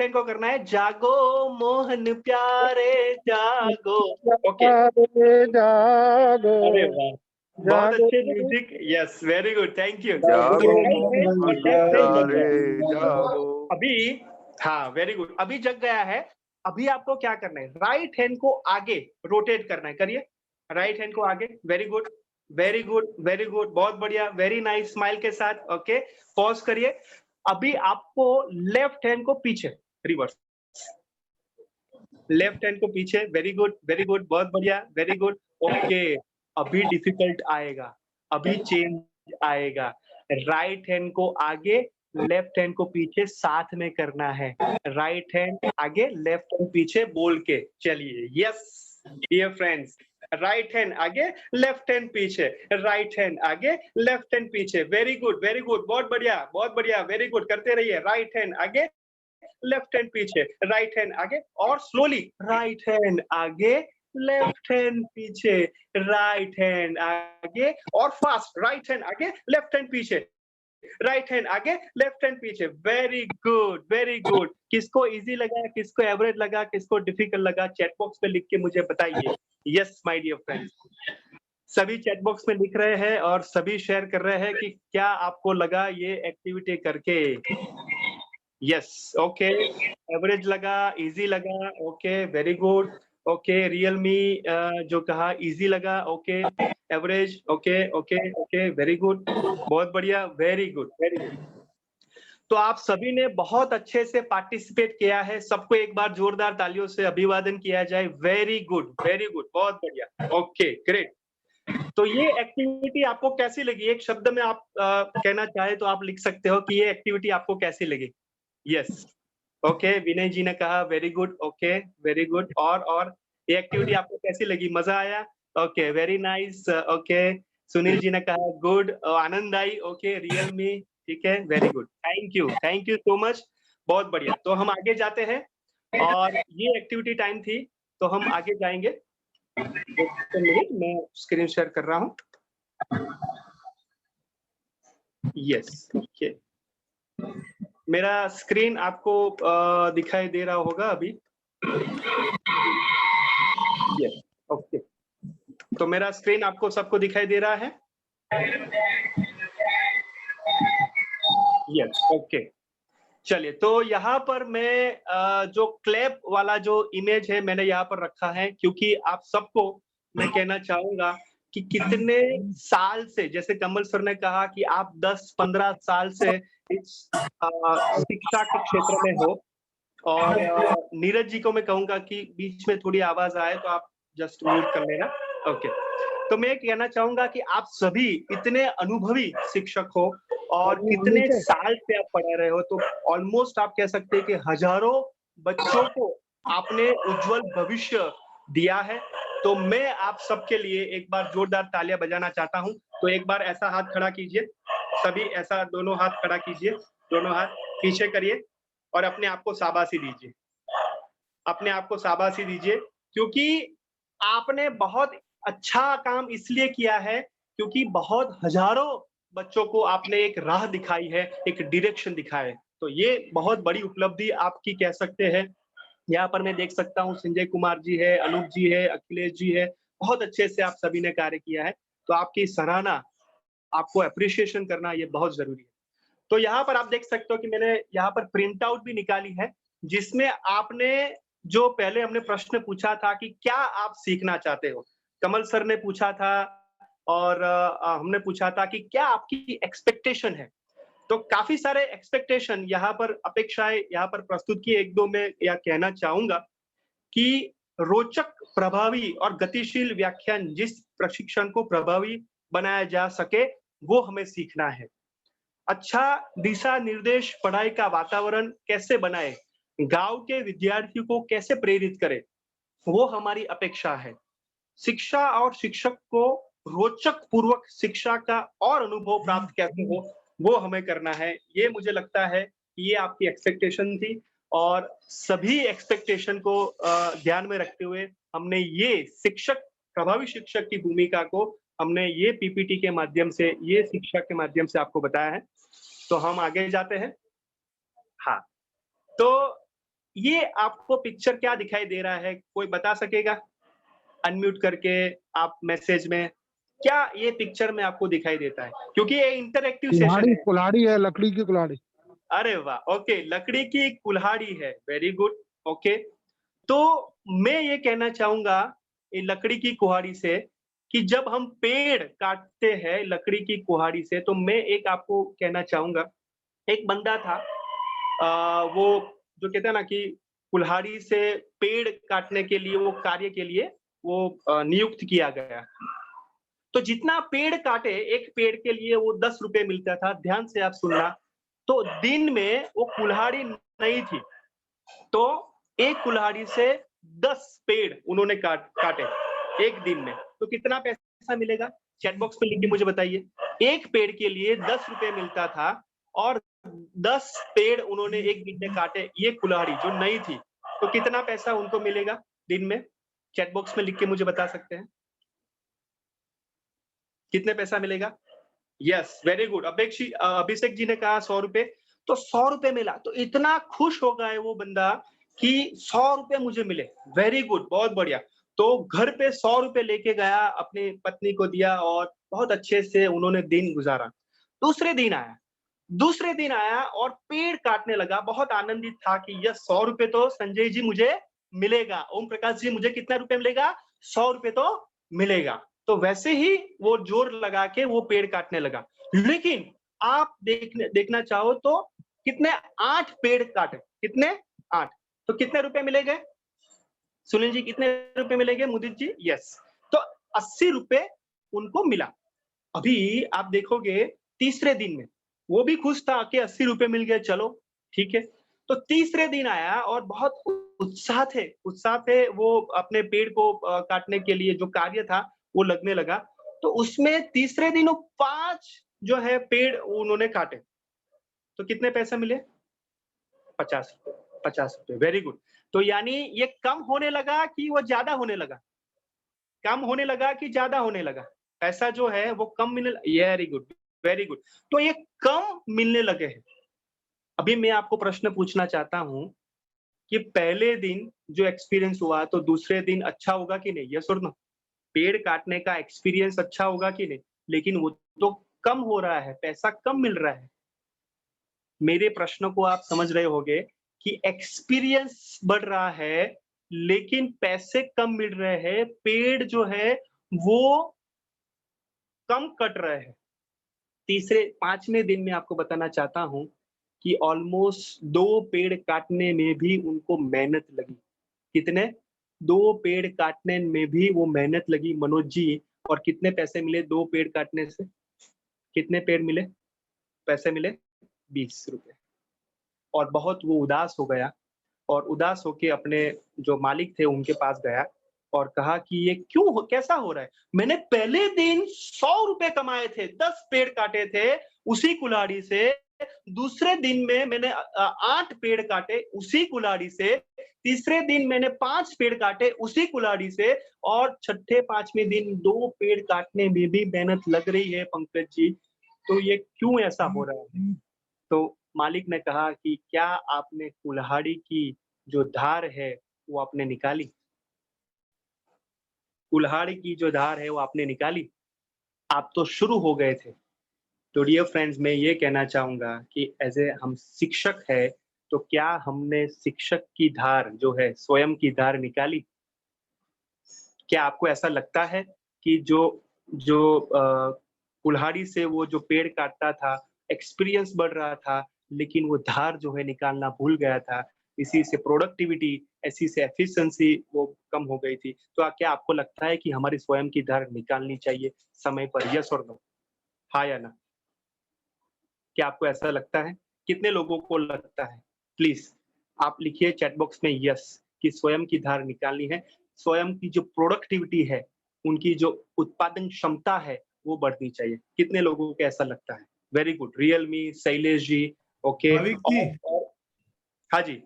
हैंड को करना है, जागो मोहन प्यारे जागो। ओके, अरे वाह, बहुत अच्छे music. Yes, very good, thank you. अभी, हाँ, वेरी गुड, अभी जग गया है। अभी आपको क्या करना है, राइट हैंड को आगे रोटेट करना है। करिए, राइट हैंड को आगे। Very good, very good, very good, बहुत बढ़िया, वेरी नाइस, स्माइल के साथ। ओके, पॉज करिए। अभी आपको लेफ्ट हैंड को पीछे, रिवर्स, लेफ्ट हैंड को पीछे। वेरी गुड, वेरी गुड, बहुत बढ़िया, वेरी गुड। ओके, अभी डिफिकल्ट आएगा, अभी चेंज आएगा। राइट हैंड को आगे, लेफ्ट हैंड को पीछे, साथ में करना है। राइट हैंड आगे, लेफ्ट हैंड पीछे बोल के चलिए। Yes dear friends, right hand आगे, लेफ्ट हैंड पीछे, राइट हैंड आगे, लेफ्ट हैंड पीछे। वेरी गुड, वेरी गुड, बहुत बढ़िया, बहुत बढ़िया, वेरी गुड, करते रहिए। राइट हैंड आगे, लेफ्ट हैंड पीछे, राइट हैंड आगे, और स्लोली राइट हैंड आगे, लेफ्ट हैंड पीछे, राइट हैंड आगे, और फास्ट, राइट हैंड आगे, लेफ्ट हैंड पीछे, राइट हैंड आगे, लेफ्ट हैंड पीछे। Very good, very good. किसको इजी लगा, किसको एवरेज लगा, किसको डिफिकल्ट लगा, चैट बॉक्स में लिख के मुझे बताइए। यस माय डियर फ्रेंड्स, सभी चैट बॉक्स में लिख रहे हैं और सभी शेयर कर रहे हैं कि क्या आपको लगा ये एक्टिविटी करके। यस, ओके, एवरेज लगा, इजी लगा, okay, very good. Okay, Realme जो कहा इजी लगा, okay, average, okay, okay, okay, very good, बहुत बढ़िया, वेरी गुड, वेरी गुड। तो आप सभी ने बहुत अच्छे से पार्टिसिपेट किया है, सबको एक बार जोरदार तालियों से अभिवादन किया जाए। वेरी गुड, बहुत बढ़िया, ओके, ग्रेट। तो ये एक्टिविटी आपको कैसी लगी, एक शब्द में आप कहना चाहे तो आप लिख सकते हो कि ये एक्टिविटी आपको कैसी लगी। यस, ओके, विनय जी ने कहा very good, okay, very good. और ये एक्टिविटी आपको कैसी लगी, मजा आया? Okay, very nice, okay. Sunil ji ने कहा गुड, आनंद आई, ओके, रियल मी, ठीक है, very good, thank you so much, बहुत बढ़िया। तो हम आगे जाते हैं, और ये एक्टिविटी टाइम थी, तो हम आगे जाएंगे। एक मिनट, मैं स्क्रीन शेयर कर रहा हूँ। यस, ओके, मेरा स्क्रीन आपको दिखाई दे रहा होगा अभी। यस, ओके, तो मेरा स्क्रीन आपको सबको दिखाई दे रहा है? यस, ओके, चलिए, तो यहाँ पर मैं जो क्लैप वाला जो इमेज है मैंने यहाँ पर रखा है, क्योंकि आप सबको मैं कहना चाहूंगा कि कितने साल से, जैसे कमल सर ने कहा कि आप 10-15 साल से इस शिक्षा के क्षेत्र में हो, और नीरज जी को मैं कहूंगा कि बीच में थोड़ी आवाज आए तो आप जस्ट म्यूट कर लेना। ओके, तो मैं कहना चाहूंगा कि आप सभी इतने अनुभवी शिक्षक हो और कितने साल से आप पढ़ा रहे हो, तो ऑलमोस्ट आप कह सकते हैं कि हजारों बच्चों को आपने उज्जवल भविष्य दिया है। तो मैं आप सबके लिए एक बार जोरदार तालियां बजाना चाहता हूं। तो एक बार ऐसा हाथ खड़ा कीजिए, सभी ऐसा दोनों हाथ खड़ा कीजिए, दोनों हाथ पीछे करिए और अपने आप को शाबाशी दीजिए, अपने आप को शाबाशी दीजिए, क्योंकि आपने बहुत अच्छा काम इसलिए किया है क्योंकि बहुत हजारों बच्चों को आपने एक राह दिखाई है, एक डायरेक्शन दिखाया है। तो ये बहुत बड़ी उपलब्धि आपकी कह सकते हैं। यहाँ पर मैं देख सकता हूँ संजय कुमार जी है, अनूप जी है, अखिलेश जी है, बहुत अच्छे से आप सभी ने कार्य किया है। तो आपकी सराहना, आपको अप्रिशिएशन करना ये बहुत जरूरी है। तो यहाँ पर आप देख सकते हो कि मैंने यहाँ पर प्रिंट आउट भी निकाली है, जिसमें आपने जो पहले हमने प्रश्न पूछा था कि क्या आप सीखना चाहते हो, कमल सर ने पूछा था और हमने पूछा था कि क्या आपकी एक्सपेक्टेशन है। तो काफी सारे एक्सपेक्टेशन यहाँ पर, अपेक्षाएं यहाँ पर प्रस्तुत की। एक दो मैं यह कहना चाहूंगा कि रोचक, प्रभावी और गतिशील व्याख्यान जिस प्रशिक्षण को प्रभावी बनाया जा सके वो हमें सीखना है। अच्छा दिशा निर्देश पढ़ाई का वातावरण कैसे बनाए, गांव के विद्यार्थियों को कैसे प्रेरित करें, वो हमारी अपेक्षा है। शिक्षा और शिक्षक को रोचक पूर्वक शिक्षा का और अनुभव प्राप्त कैसे हो, वो हमें करना है। ये मुझे लगता है ये आपकी एक्सपेक्टेशन थी, और सभी एक्सपेक्टेशन को ध्यान में रखते हुए हमने ये शिक्षक, प्रभावी शिक्षक की भूमिका को हमने ये पीपीटी के माध्यम से, ये शिक्षा के माध्यम से आपको बताया है। तो हम आगे जाते हैं। हाँ, तो ये आपको पिक्चर क्या दिखाई दे रहा है, कोई बता सकेगा अनम्यूट करके आप मैसेज में, क्या ये पिक्चर में आपको दिखाई देता है, क्योंकि ये इंटरैक्टिव सेशन है। कुल्हाड़ी है, लकड़ी की कुल्हाड़ी। अरे वाह, ओके, लकड़ी की कुल्हाड़ी है, वेरी गुड। ओके, तो मैं ये कहना चाहूंगा ये लकड़ी की कुल्हाड़ी से कि जब हम पेड़ काटते हैं लकड़ी की कुल्हाड़ी से, तो मैं एक आपको कहना चाहूंगा, एक बंदा था वो जो कहते हैं ना कि कुल्हाड़ी से पेड़ काटने के लिए, वो कार्य के लिए वो नियुक्त किया गया। तो जितना पेड़ काटे, एक पेड़ के लिए वो 10 रुपए मिलता था। ध्यान से आप सुनना, तो दिन में वो कुल्हाड़ी नहीं थी, तो एक कुल्हाड़ी से 10 पेड़ उन्होंने काटे एक दिन में, तो कितना पैसा मिलेगा? चैट बॉक्स में लिख के मुझे बताइए। एक पेड़ के लिए 10 रुपए मिलता था और 10 पेड़ उन्होंने एक दिन में काटे, ये कुल्हाड़ी जो नई थी, तो कितना पैसा उनको मिलेगा दिन में? चैट बॉक्स में लिख के मुझे बता सकते हैं कितने पैसा मिलेगा? Yes, very good. Abhishek ji ने कहा 100 रुपए, तो 100 रुपए मिला, तो इतना खुश हो गया वो बंदा कि 100 रुपए मुझे मिले। वेरी गुड, बहुत बढ़िया। तो घर पे 100 रुपए लेके गया, अपनी पत्नी को दिया और बहुत अच्छे से उन्होंने दिन गुजारा। दूसरे दिन आया और पेड़ काटने लगा, बहुत आनंदित था कि यह 100 रुपए तो संजय जी मुझे मिलेगा, ओम प्रकाश जी मुझे कितना रुपए मिलेगा? 100 रुपए तो मिलेगा। तो वैसे ही वो जोर लगा के वो पेड़ काटने लगा। लेकिन आप देखना चाहो तो कितने? 8 पेड़ काटे। कितने? 8। तो कितने रुपए मिलेंगे सुनील जी? कितने रुपए मिलेंगे मुदित जी? यस, तो 80 रुपए उनको मिला। अभी आप देखोगे तीसरे दिन में वो भी खुश था कि 80 रुपए मिल गए, चलो ठीक है। तो तीसरे दिन आया और बहुत उत्साह थे वो अपने पेड़ को काटने के लिए जो कार्य था वो लगने लगा। तो उसमें तीसरे दिन 5 जो है पेड़ उन्होंने काटे, तो कितने पैसे मिले? 50 रुपए। Very good. तो यानी ये कम होने लगा कि वो ज्यादा होने लगा? कम होने लगा कि ज्यादा होने लगा? पैसा जो है वो कम मिलने, वेरी गुड, वेरी गुड। तो ये कम मिलने लगे हैं। अभी मैं आपको प्रश्न पूछना चाहता हूं कि पहले दिन जो एक्सपीरियंस हुआ, तो दूसरे दिन अच्छा होगा कि नहीं? यस और नो? पेड़ काटने का एक्सपीरियंस अच्छा होगा कि नहीं? लेकिन वो तो कम हो रहा है, पैसा कम मिल रहा है। मेरे प्रश्न को आप समझ रहे होंगे कि एक्सपीरियंस बढ़ रहा है लेकिन पैसे कम मिल रहे हैं, पेड़ जो है वो कम कट रहे हैं। तीसरे 5वें दिन में आपको बताना चाहता हूं कि ऑलमोस्ट 2 पेड़ काटने में भी उनको मेहनत लगी। कितने? 2 पेड़ काटने में भी वो मेहनत लगी मनोज जी। और कितने पैसे मिले 2 पेड़ काटने से? कितने पेड़ मिले? पैसे मिले 20 रुपए। और बहुत वो उदास हो गया और उदास होके अपने जो मालिक थे उनके पास गया और कहा कि ये कैसा हो रहा है? मैंने पहले दिन 100 रुपए कमाए थे, 10 पेड़ काटे थे उसी कुल्हाड़ी से। दूसरे दिन में मैंने 8 पेड़ काटे उसी कुल्हाड़ी से। तीसरे दिन मैंने 5 पेड़ काटे उसी कुल्हाड़ी से। और छठे 5वें दिन 2 पेड़ काटने में भी मेहनत लग रही है पंकज जी। तो ये क्यों ऐसा हो रहा है? तो मालिक ने कहा कि क्या आपने कुल्हाड़ी की जो धार है वो आपने निकाली? कुल्हाड़ी की जो धार है वो आपने निकाली? आप तो शुरू हो गए थे। तो डियर फ्रेंड्स, मैं ये कहना चाहूँगा कि हम शिक्षक है, तो क्या हमने शिक्षक की धार जो है स्वयं की धार निकाली? क्या आपको ऐसा लगता है कि जो जो कुल्हाड़ी से वो जो पेड़ काटता था, एक्सपीरियंस बढ़ रहा था, लेकिन वो धार जो है निकालना भूल गया था, इसी से प्रोडक्टिविटी, इसी से एफिशिएंसी वो कम हो गई थी। तो क्या आपको लगता है कि हमारी स्वयं की धार निकालनी चाहिए समय पर? यस और नो? हाँ या ना? क्या आपको ऐसा लगता है? कितने लोगों को लगता है? प्लीज आप लिखिए चैट बॉक्स में यस कि स्वयं की धार निकालनी है। स्वयं की जो प्रोडक्टिविटी है, उनकी जो उत्पादन क्षमता है, वो बढ़नी चाहिए। कितने लोगों को ऐसा लगता है? Very good. Real me, Shailesh ji, okay. Bhavik जी, हाँ जी,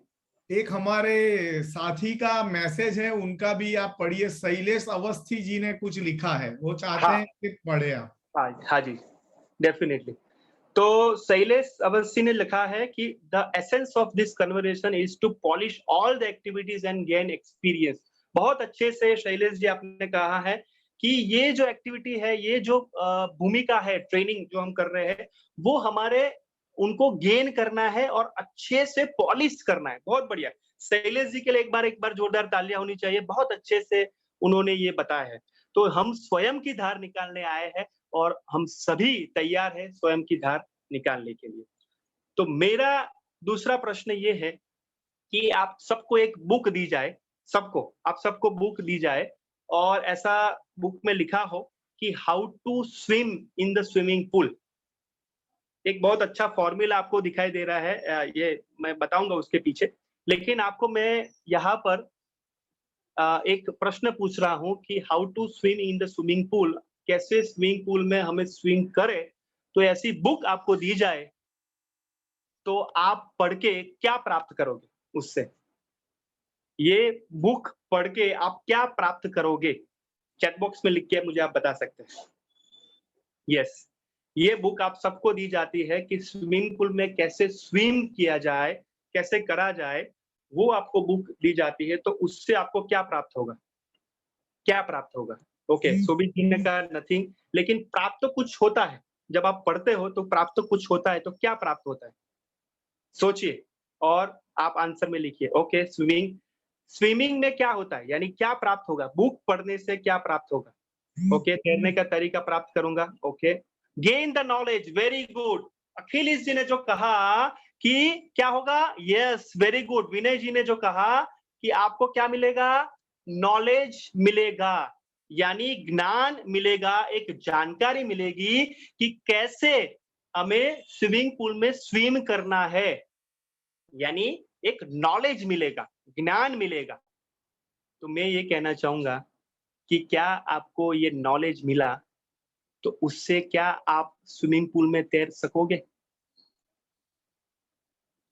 एक हमारे साथी का मैसेज है, उनका भी आप पढ़िए। शैलेश अवस्थी जी ने कुछ लिखा है, वो चाहते हाँ। हैं कि पढ़े आप। हाँ जी, डेफिनेटली। तो शैलेश अवस्थी ने लिखा है कि the essence of this conversation is to polish all the activities and gain experience. बहुत अच्छे से शैलेश जी आपने कहा है कि ये जो एक्टिविटी है, ये जो भूमिका है, ट्रेनिंग जो हम कर रहे हैं, वो हमारे उनको गेन करना है और अच्छे से पॉलिश करना है। बहुत बढ़िया। शैलेश जी के लिए एक बार जोरदार तालियां होनी चाहिए। बहुत अच्छे से उन्होंने ये बताया है। तो हम स्वयं की धार निकालने आए हैं और हम सभी तैयार हैं स्वयं की धार निकालने के लिए। तो मेरा दूसरा प्रश्न ये है कि आप सबको एक बुक दी जाए, आप सबको बुक दी जाए और ऐसा बुक में लिखा हो कि how to swim in the swimming pool. एक बहुत अच्छा फॉर्मूला आपको दिखाई दे रहा है, ये मैं बताऊंगा उसके पीछे। लेकिन आपको मैं यहाँ पर एक प्रश्न पूछ रहा हूँ कि how to swim in the swimming pool, कैसे स्विमिंग पूल में हमें स्विम करें। तो ऐसी बुक आपको दी जाए तो आप पढ़ के क्या प्राप्त करोगे उससे? ये बुक पढ़ के आप क्या प्राप्त करोगे? चैट बॉक्स में लिख के मुझे आप बता सकते हैं। यस, ये बुक आप सबको दी जाती है कि स्विमिंग पूल में कैसे स्विम किया जाए, कैसे करा जाए, वो आपको बुक दी जाती है। तो उससे आपको क्या प्राप्त होगा? क्या प्राप्त होगा? ओके, सुबीर जी ने कहा नथिंग, लेकिन प्राप्त तो कुछ होता है। जब आप पढ़ते हो तो प्राप्त तो कुछ होता है, तो क्या प्राप्त होता है? सोचिए और आप आंसर में लिखिए। ओके, स्विमिंग में क्या होता है, यानी क्या प्राप्त होगा? बुक पढ़ने से क्या प्राप्त होगा? ओके, तैरने का तरीका प्राप्त करूंगा। Okay, gain the knowledge, very good. Akhilesh ji ने जो कहा कि क्या होगा, yes, very good. Vinay ji ने जो कहा कि आपको क्या मिलेगा? नॉलेज मिलेगा, यानी ज्ञान मिलेगा, एक जानकारी मिलेगी कि कैसे हमें स्विमिंग पूल में स्विम करना है, यानी एक नॉलेज मिलेगा, ज्ञान मिलेगा। तो मैं ये कहना चाहूंगा कि क्या आपको ये नॉलेज मिला, तो उससे क्या आप स्विमिंग पूल में तैर सकोगे?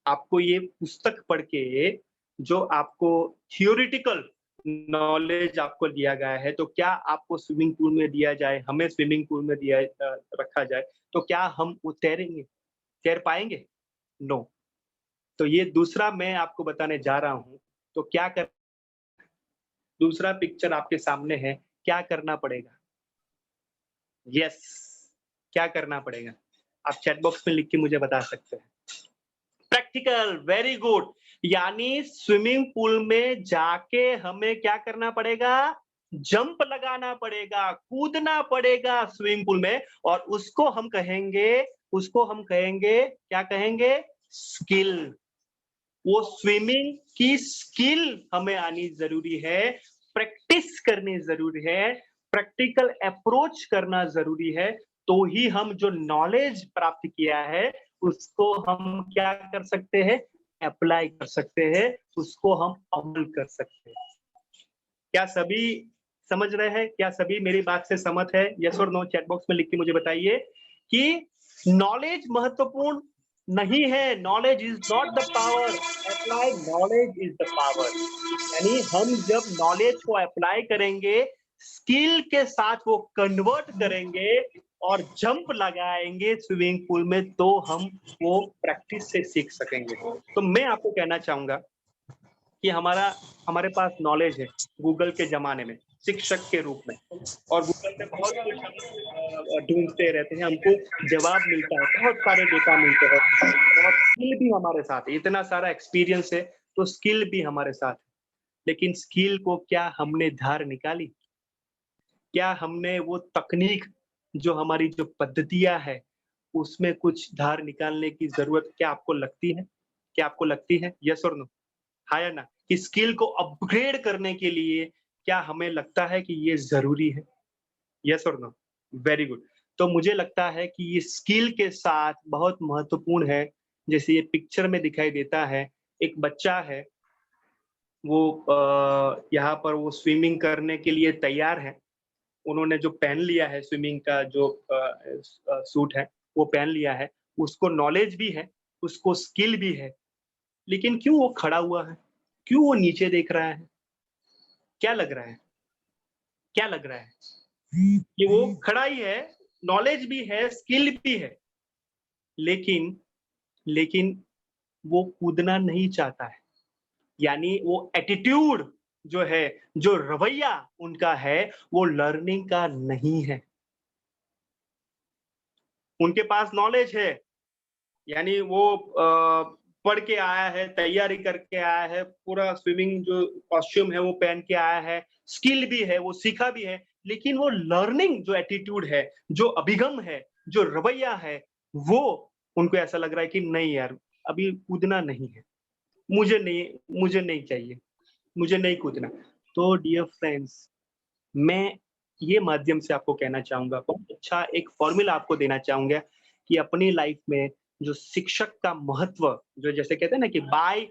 आपको ये पुस्तक पढ़ के जो आपको थियोरिटिकल नॉलेज आपको दिया गया है, तो क्या आपको स्विमिंग पूल में दिया जाए, हमें स्विमिंग पूल में रखा जाए, तो क्या हम वो तैरेंगे, तैर पाएंगे? नो। तो ये दूसरा मैं आपको बताने जा रहा हूँ। तो क्या कर, दूसरा पिक्चर आपके सामने है, क्या करना पड़ेगा? यस, क्या करना पड़ेगा? आप चैट बॉक्स में लिख के मुझे बता सकते हैं। Practical, very good. यानी स्विमिंग पूल में जाके हमें क्या करना पड़ेगा? जंप लगाना पड़ेगा, कूदना पड़ेगा स्विमिंग पूल में, और उसको हम कहेंगे क्या कहेंगे? स्किल। वो स्विमिंग की स्किल हमें आनी जरूरी है, प्रैक्टिस करनी जरूरी है, प्रैक्टिकल अप्रोच करना जरूरी है, तो ही हम जो नॉलेज प्राप्त किया है उसको हम क्या कर सकते हैं? अप्लाई कर सकते हैं, उसको हम अमल कर सकते हैं। क्या सभी समझ रहे हैं? क्या सभी मेरी बात से सहमत है? यस और नो चैट बॉक्स में लिख के मुझे बताइए कि नॉलेज महत्वपूर्ण नहीं है। Knowledge is not the power, apply knowledge is the power. यानी हम जब नॉलेज को अप्लाई करेंगे, स्किल के साथ वो कन्वर्ट करेंगे और जंप लगाएंगे स्विमिंग पूल में, तो हम वो प्रैक्टिस से सीख सकेंगे। तो मैं आपको कहना चाहूंगा कि हमारे पास नॉलेज है गूगल के जमाने में, शिक्षक के रूप में, और गूगल पे बहुत कुछ हम ढूंढते रहते हैं, हमको जवाब मिलता है, बहुत सारे डेटा मिलते हैं, और स्किल भी हमारे साथ है। इतना सारा एक्सपीरियंस है तो स्किल भी हमारे साथ है। लेकिन स्किल को क्या हमने धार निकाली? क्या हमने वो तकनीक, जो हमारी जो पद्धतियां है, उसमें कुछ धार निकालने की जरूरत क्या आपको लगती है? क्या आपको लगती है? यस और नो? हाँ या ना? कि स्किल को अपग्रेड करने के लिए क्या हमें लगता है कि ये जरूरी है? यस और नो? Very good. तो मुझे लगता है कि ये स्किल के साथ बहुत महत्वपूर्ण है। जैसे ये पिक्चर में दिखाई देता है, एक बच्चा है, वो यहाँ पर वो स्विमिंग करने के लिए तैयार है। उन्होंने जो पहन लिया है स्विमिंग का जो सूट है, वो पहन लिया है। उसको नॉलेज भी है, उसको स्किल भी है, लेकिन क्यों वो खड़ा हुआ है? क्यों वो नीचे देख रहा है? क्या लग रहा है? क्या लग रहा है? कि वो खड़ा ही है, नॉलेज भी है, स्किल भी है, लेकिन लेकिन वो कूदना नहीं चाहता है। यानी वो एटीट्यूड जो है, जो रवैया उनका है, वो लर्निंग का नहीं है। उनके पास नॉलेज है, यानी वो पढ़ के आया है, तैयारी करके आया है, पूरा स्विमिंग जो कॉस्ट्यूम है वो पहन के आया है, स्किल भी है, वो सीखा भी है, लेकिन वो लर्निंग जो एटीट्यूड है, जो अभिगम है, जो रवैया है, वो उनको ऐसा लग रहा है कि नहीं यार, अभी कूदना नहीं है, मुझे नहीं चाहिए, मुझे नहीं कूदना। तो डियर फ्रेंड्स, मैं ये माध्यम से आपको कहना चाहूंगा, बहुत अच्छा एक फॉर्मूला आपको देना चाहूंगा कि अपनी लाइफ में जो शिक्षक का महत्व, जो जैसे कहते हैं ना कि बाय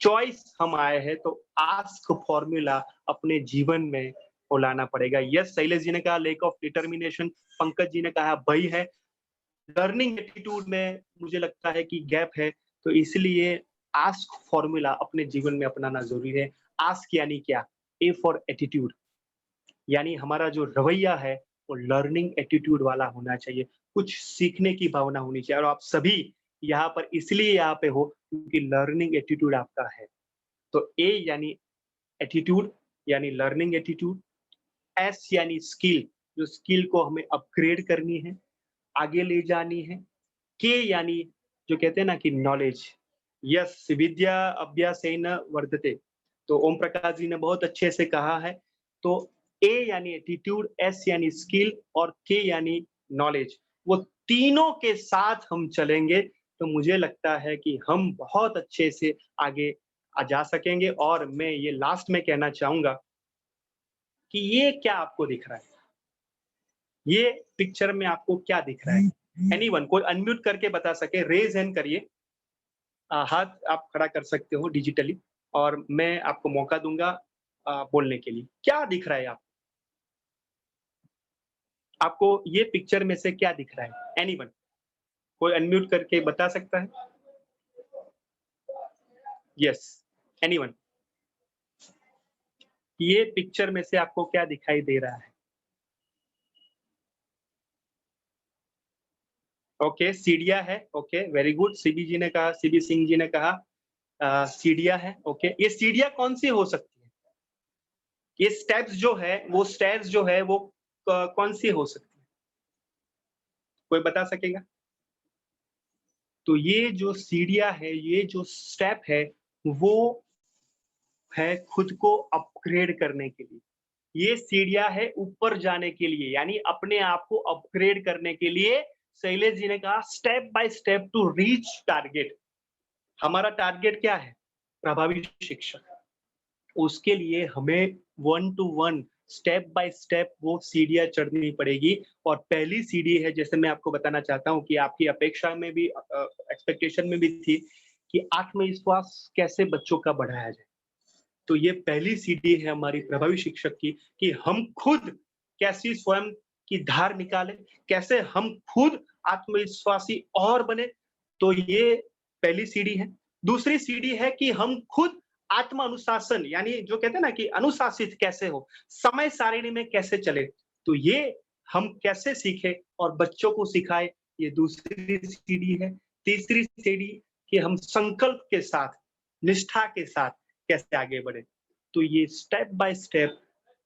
चॉइस हम आए हैं, तो आस्क फॉर्मूला अपने जीवन में वो लाना पड़ेगा। यस, शैलेश जी ने कहा lake of determination, Pankaj ji ने कहा भय है, लर्निंग एटीट्यूड में मुझे लगता है कि गैप है, तो इसलिए आस्क फॉर्मूला अपने जीवन में अपनाना जरूरी है। आस्क यानी क्या? ए फॉर एटीट्यूड, यानी हमारा जो रवैया है वो लर्निंग एटीट्यूड वाला होना चाहिए, कुछ सीखने की भावना होनी चाहिए, और आप सभी यहाँ पर इसलिए यहाँ पे हो क्योंकि लर्निंग एटीट्यूड आपका है। तो ए यानी एटीट्यूड, यानी लर्निंग एटीट्यूड। एस यानी स्किल, जो स्किल को हमें अपग्रेड करनी है, आगे ले जानी है। के यानी जो कहते हैं ना कि नॉलेज। यस, विद्या अभ्यासेन वर्धते, तो ओम प्रकाश जी ने बहुत अच्छे से कहा है। तो ए यानी एटीट्यूड, एस यानी स्किल, और के यानी नॉलेज, वो तीनों के साथ हम चलेंगे तो मुझे लगता है कि हम बहुत अच्छे से आगे जा सकेंगे। और मैं ये लास्ट में कहना चाहूंगा कि ये क्या आपको दिख रहा है? ये पिक्चर में आपको क्या दिख रहा है? एनीवन, कोई अनम्यूट करके बता सके, रेज हैंड करिए, हाथ आप खड़ा कर सकते हो डिजिटली, और मैं आपको मौका दूंगा बोलने के लिए। क्या दिख रहा है आपको ये पिक्चर में से क्या दिख रहा है? एनीवन, कोई अनम्यूट करके बता सकता है? यस, एनीवन, ये पिक्चर में से आपको क्या दिखाई दे रहा है? ओके, सीढ़ियां है। Okay, very good. सीबी जी ने कहा, सीबी सिंह जी ने कहा सीढ़ियां है। ओके, ये सीढ़ियां कौन सी हो सकती है? ये स्टेप्स जो है, वो स्टेयर्स जो है वो कौन सी हो सकती है? कोई बता सकेगा? तो ये जो सीढ़ियां है, ये जो स्टेप है, वो है खुद को अपग्रेड करने के लिए। ये सीढ़ियां है ऊपर जाने के लिए, यानी अपने आप को अपग्रेड करने के लिए। शैलेश जी ने कहा step by step to reach target. हमारा टारगेट क्या है? प्रभावी शिक्षक। उसके लिए हमें 1 to 1 स्टेप बाय स्टेप वो सीढ़ियां चढ़नी पड़ेगी। और पहली सीढ़ी है, जैसे मैं आपको बताना चाहता हूँ कि आपकी अपेक्षा में भी एक्सपेक्टेशन में भी थी कि आत्मविश्वास कैसे बच्चों का बढ़ाया जाए। तो ये पहली सीढ़ी है हमारी प्रभावी शिक्षक की कि हम खुद कैसी स्वयं की धार निकालें, कैसे हम खुद आत्मविश्वासी और बने। तो ये पहली सीढ़ी है। दूसरी सीढ़ी है कि हम खुद आत्म अनुशासन, यानी जो कहते हैं ना कि अनुशासित कैसे हो, समय सारिणी में कैसे चले। तो ये हम कैसे सीखें और बच्चों को सिखाएं, ये दूसरी सीढ़ी है। तीसरी सीढ़ी कि हम संकल्प के साथ, निष्ठा के साथ कैसे आगे बढ़े। तो ये स्टेप बाय स्टेप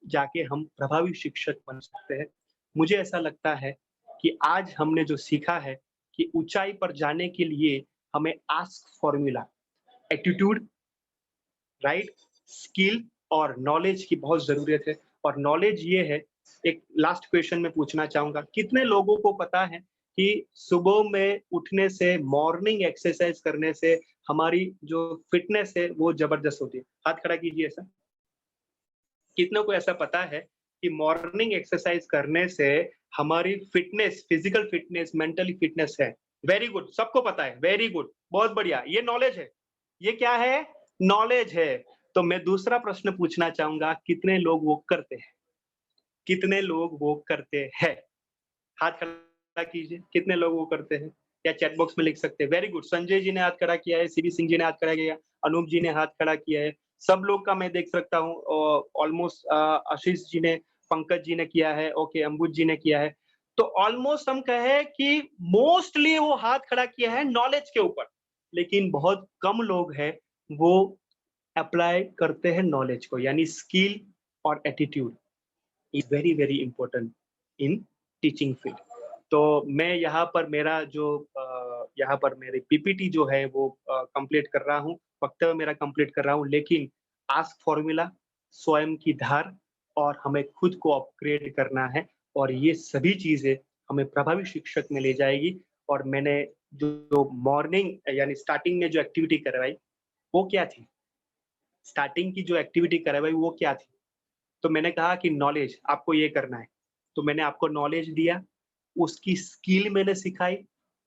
जाके हम प्रभावी शिक्षक बन सकते हैं। मुझे ऐसा लगता है कि आज हमने जो सीखा है कि ऊंचाई पर जाने के लिए हमें ask formula, attitude, right, skill और नॉलेज की बहुत जरूरत है। और नॉलेज ये है, एक लास्ट क्वेश्चन में पूछना चाहूंगा, कितने लोगों को पता है कि सुबह में उठने से, मॉर्निंग एक्सरसाइज करने से हमारी जो फिटनेस है वो जबरदस्त होती है? हाथ खड़ा कीजिए। ऐसा कितनों को ऐसा पता है कि मॉर्निंग एक्सरसाइज करने से हमारी fitness, physical fitness, mentally fitness है? वेरी गुड, सबको पता है, वेरी गुड, बहुत बढ़िया। ये नॉलेज है। ये क्या है? नॉलेज है। तो मैं दूसरा प्रश्न पूछना चाहूंगा, कितने लोग वो करते हैं? कितने लोग वो करते हैं? हाथ खड़ा कीजिए, कितने लोग वो करते हैं? या चैट बॉक्स में लिख सकते हैं। वेरी गुड, संजय जी ने हाथ खड़ा किया है, सीबी सिंह जी ने हाथ खड़ा किया, अनूप जी ने हाथ खड़ा किया है। सब लोग का मैं देख सकता हूँ। ऑलमोस्ट आशीष जी ने, पंकज जी ने किया है, ओके, अंबुज जी ने किया है। तो ऑलमोस्ट हम कहे कि मोस्टली वो हाथ खड़ा किया है नॉलेज के ऊपर, लेकिन बहुत कम लोग हैं वो अप्लाई करते हैं नॉलेज को, यानी स्किल और attitude is very very important in teaching field. तो मैं यहाँ पर मेरा जो यहाँ पर मेरी पीपीटी जो है वो कंप्लीट कर रहा हूँ, वक्तव्य मेरा कंप्लीट कर रहा हूँ। लेकिन आस्क फॉर्मूला, स्वयं की धार और हमें खुद को अपग्रेड करना है। और ये सभी चीजें हमें प्रभावी शिक्षक में ले जाएगी। और मैंने जो मॉर्निंग यानी स्टार्टिंग में जो एक्टिविटी करवाई वो क्या थी? स्टार्टिंग की जो एक्टिविटी करवाई वो क्या थी? तो मैंने कहा कि नॉलेज, आपको ये करना है। तो मैंने आपको नॉलेज दिया, उसकी स्किल मैंने सिखाई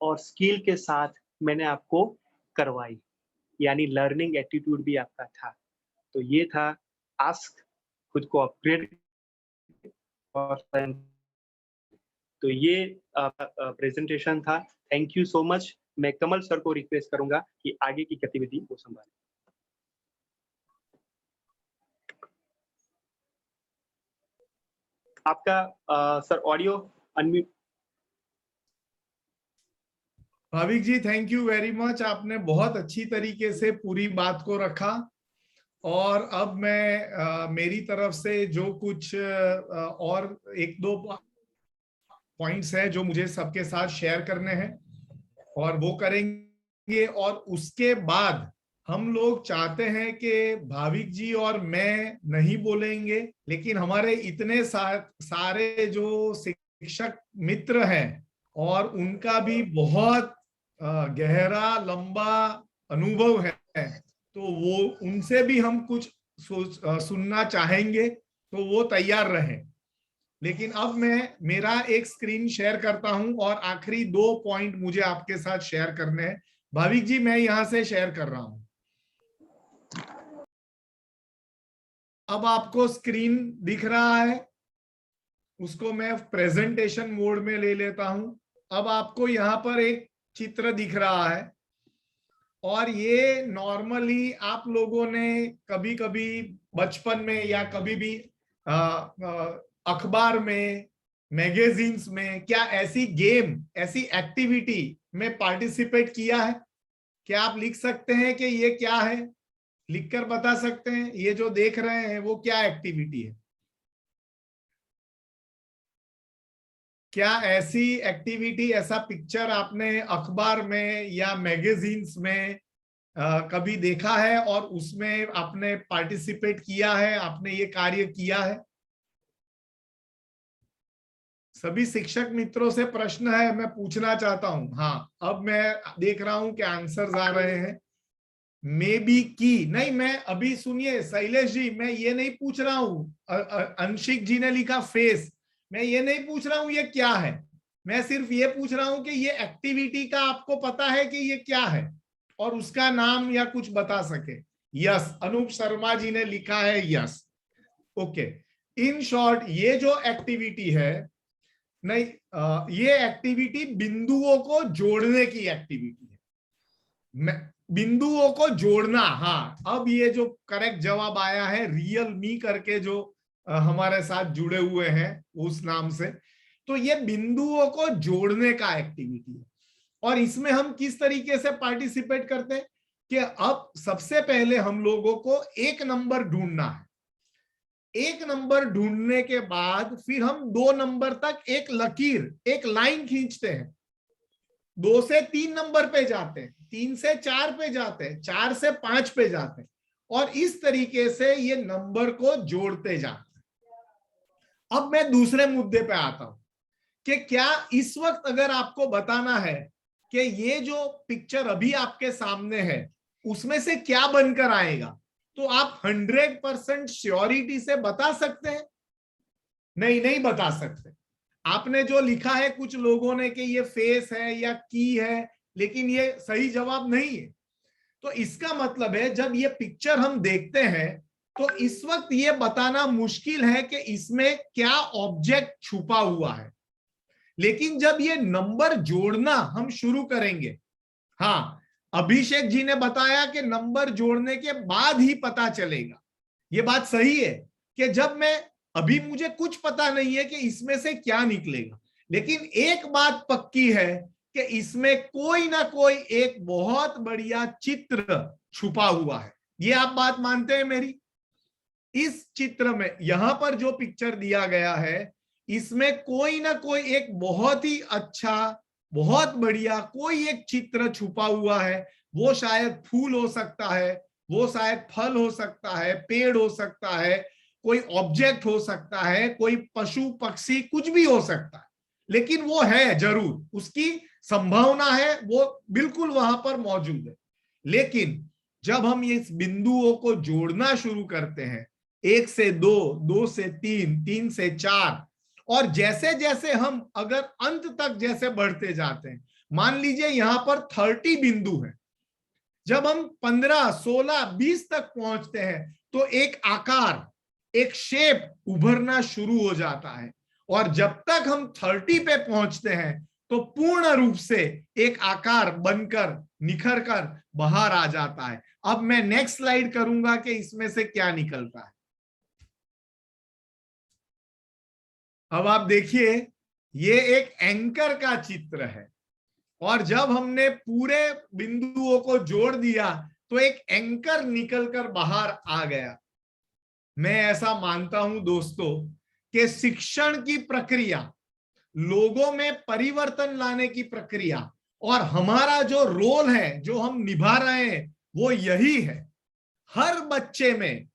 और स्किल के साथ मैंने आपको करवाई, यानी लर्निंग एटीट्यूड भी आपका था। तो ये था आस्क, खुद को अपग्रेड। और तो ये प्रेजेंटेशन था। Thank you so much. मैं कमल सर को रिक्वेस्ट करूंगा कि आगे की गतिविधि को संभालें। आपका sir audio unmute. Bhavik ji, thank you very much. आपने बहुत अच्छी तरीके से पूरी बात को रखा। और अब मैं मेरी तरफ से जो कुछ और एक दो पॉइंट्स है जो मुझे सबके साथ शेयर करने हैं और वो करेंगे। और उसके बाद हम लोग चाहते हैं कि भाविक जी और मैं नहीं बोलेंगे, लेकिन हमारे इतने सारे जो शिक्षक मित्र हैं और उनका भी बहुत गहरा लंबा अनुभव है, तो वो उनसे भी हम कुछ सुनना चाहेंगे, तो वो तैयार रहें। लेकिन अब मैं मेरा एक स्क्रीन शेयर करता हूं और आखिरी 2 पॉइंट मुझे आपके साथ शेयर करने हैं। भाविक जी, मैं यहां से शेयर कर रहा हूं। अब आपको स्क्रीन दिख रहा है, उसको मैं प्रेजेंटेशन मोड में ले लेता हूं। अब आपको यहाँ पर एक चित्र दिख रहा है और ये नॉर्मली आप लोगों ने कभी कभी बचपन में या कभी भी अखबार में, मैगजीन्स में, क्या ऐसी गेम, ऐसी एक्टिविटी में पार्टिसिपेट किया है? क्या आप लिख सकते हैं कि ये क्या है? लिखकर बता सकते हैं ये जो देख रहे हैं वो क्या एक्टिविटी है? क्या ऐसी एक्टिविटी, ऐसा पिक्चर आपने अखबार में या मैगजीन्स में कभी देखा है और उसमें आपने पार्टिसिपेट किया है, आपने ये कार्य किया है? सभी शिक्षक मित्रों से प्रश्न है, मैं पूछना चाहता हूं। हाँ, अब मैं देख रहा हूं कि आंसर्स आ रहे हैं। मे बी की नहीं, मैं अभी सुनिए शैलेश जी, मैं ये नहीं पूछ रहा हूं। अंशिक जी ने लिखा फेस, मैं ये नहीं पूछ रहा हूं ये क्या है, मैं सिर्फ ये पूछ रहा हूं कि ये एक्टिविटी का आपको पता है कि ये क्या है और उसका नाम या कुछ बता सके। यस, अनूप शर्मा जी ने लिखा है यस। ओके, इन शॉर्ट ये जो एक्टिविटी है, नहीं ये एक्टिविटी बिंदुओं को जोड़ने की एक्टिविटी है। बिंदुओं को जोड़ना। हाँ, अब ये जो करेक्ट जवाब आया है रियल मी करके जो हमारे साथ जुड़े हुए हैं उस नाम से, तो ये बिंदुओं को जोड़ने का एक्टिविटी है। और इसमें हम किस तरीके से पार्टिसिपेट करते हैं कि अब सबसे पहले हम लोगों को एक नंबर ढूंढना है। एक नंबर ढूंढने के बाद फिर हम 2 नंबर तक एक लकीर, एक लाइन खींचते हैं। 2 से 3 नंबर पे जाते हैं, 3 से 4 पे जाते हैं, 4 से 5 पे जाते हैं, और इस तरीके से ये नंबर को जोड़ते जाते हैं। अब मैं दूसरे मुद्दे पे आता हूं कि क्या इस वक्त अगर आपको बताना है कि ये जो पिक्चर अभी आपके सामने है उसमें से क्या बनकर आएगा, तो आप 100% श्योरिटी से बता सकते हैं? नहीं बता सकते। आपने जो लिखा है कुछ लोगों ने कि ये फेस है या की है, लेकिन ये सही जवाब नहीं है। तो इसका मतलब है जब ये पिक्चर हम देखते हैं तो इस वक्त ये बताना मुश्किल है कि इसमें क्या ऑब्जेक्ट छुपा हुआ है। लेकिन जब ये नंबर जोड़ना हम शुरू करेंगे, हाँ, अभिषेक जी ने बताया कि नंबर जोड़ने के बाद ही पता चलेगा। ये बात सही है कि जब मैं अभी मुझे कुछ पता नहीं है कि इसमें से क्या निकलेगा, लेकिन एक बात पक्की है कि इसमें कोई ना कोई एक बहुत बढ़िया चित्र छुपा हुआ है। ये आप बात मानते हैं मेरी? इस चित्र में यहां पर जो पिक्चर दिया गया है इसमें कोई ना कोई एक बहुत ही अच्छा, बहुत बढ़िया कोई एक चित्र छुपा हुआ है। वो शायद फूल हो सकता है, वो शायद फल हो सकता है, पेड़ हो सकता है, कोई ऑब्जेक्ट हो सकता है, कोई पशु पक्षी, कुछ भी हो सकता है, लेकिन वो है जरूर, उसकी संभावना है, वो बिल्कुल वहां पर मौजूद है। लेकिन जब हम इस बिंदुओं को जोड़ना शुरू करते हैं, 1 से 2, 2 से 3, 3 से 4, और जैसे जैसे हम अगर अंत तक जैसे बढ़ते जाते हैं, मान लीजिए यहां पर 30 बिंदु है, जब हम 15, 16, 20 तक पहुंचते हैं तो एक आकार, एक शेप उभरना शुरू हो जाता है, और जब तक हम 30 पे पहुंचते हैं तो पूर्ण रूप से एक आकार बनकर निखर कर बाहर आ जाता है। अब मैं नेक्स्ट स्लाइड करूंगा कि इसमें से क्या निकलता है। अब आप देखिए, ये एक एंकर का चित्र है, और जब हमने पूरे बिंदुओं को जोड़ दिया तो एक एंकर निकलकर बाहर आ गया। मैं ऐसा मानता हूं दोस्तों कि शिक्षण की प्रक्रिया, लोगों में परिवर्तन लाने की प्रक्रिया, और हमारा जो रोल है जो हम निभा रहे हैं वो यही है। हर बच्चे में,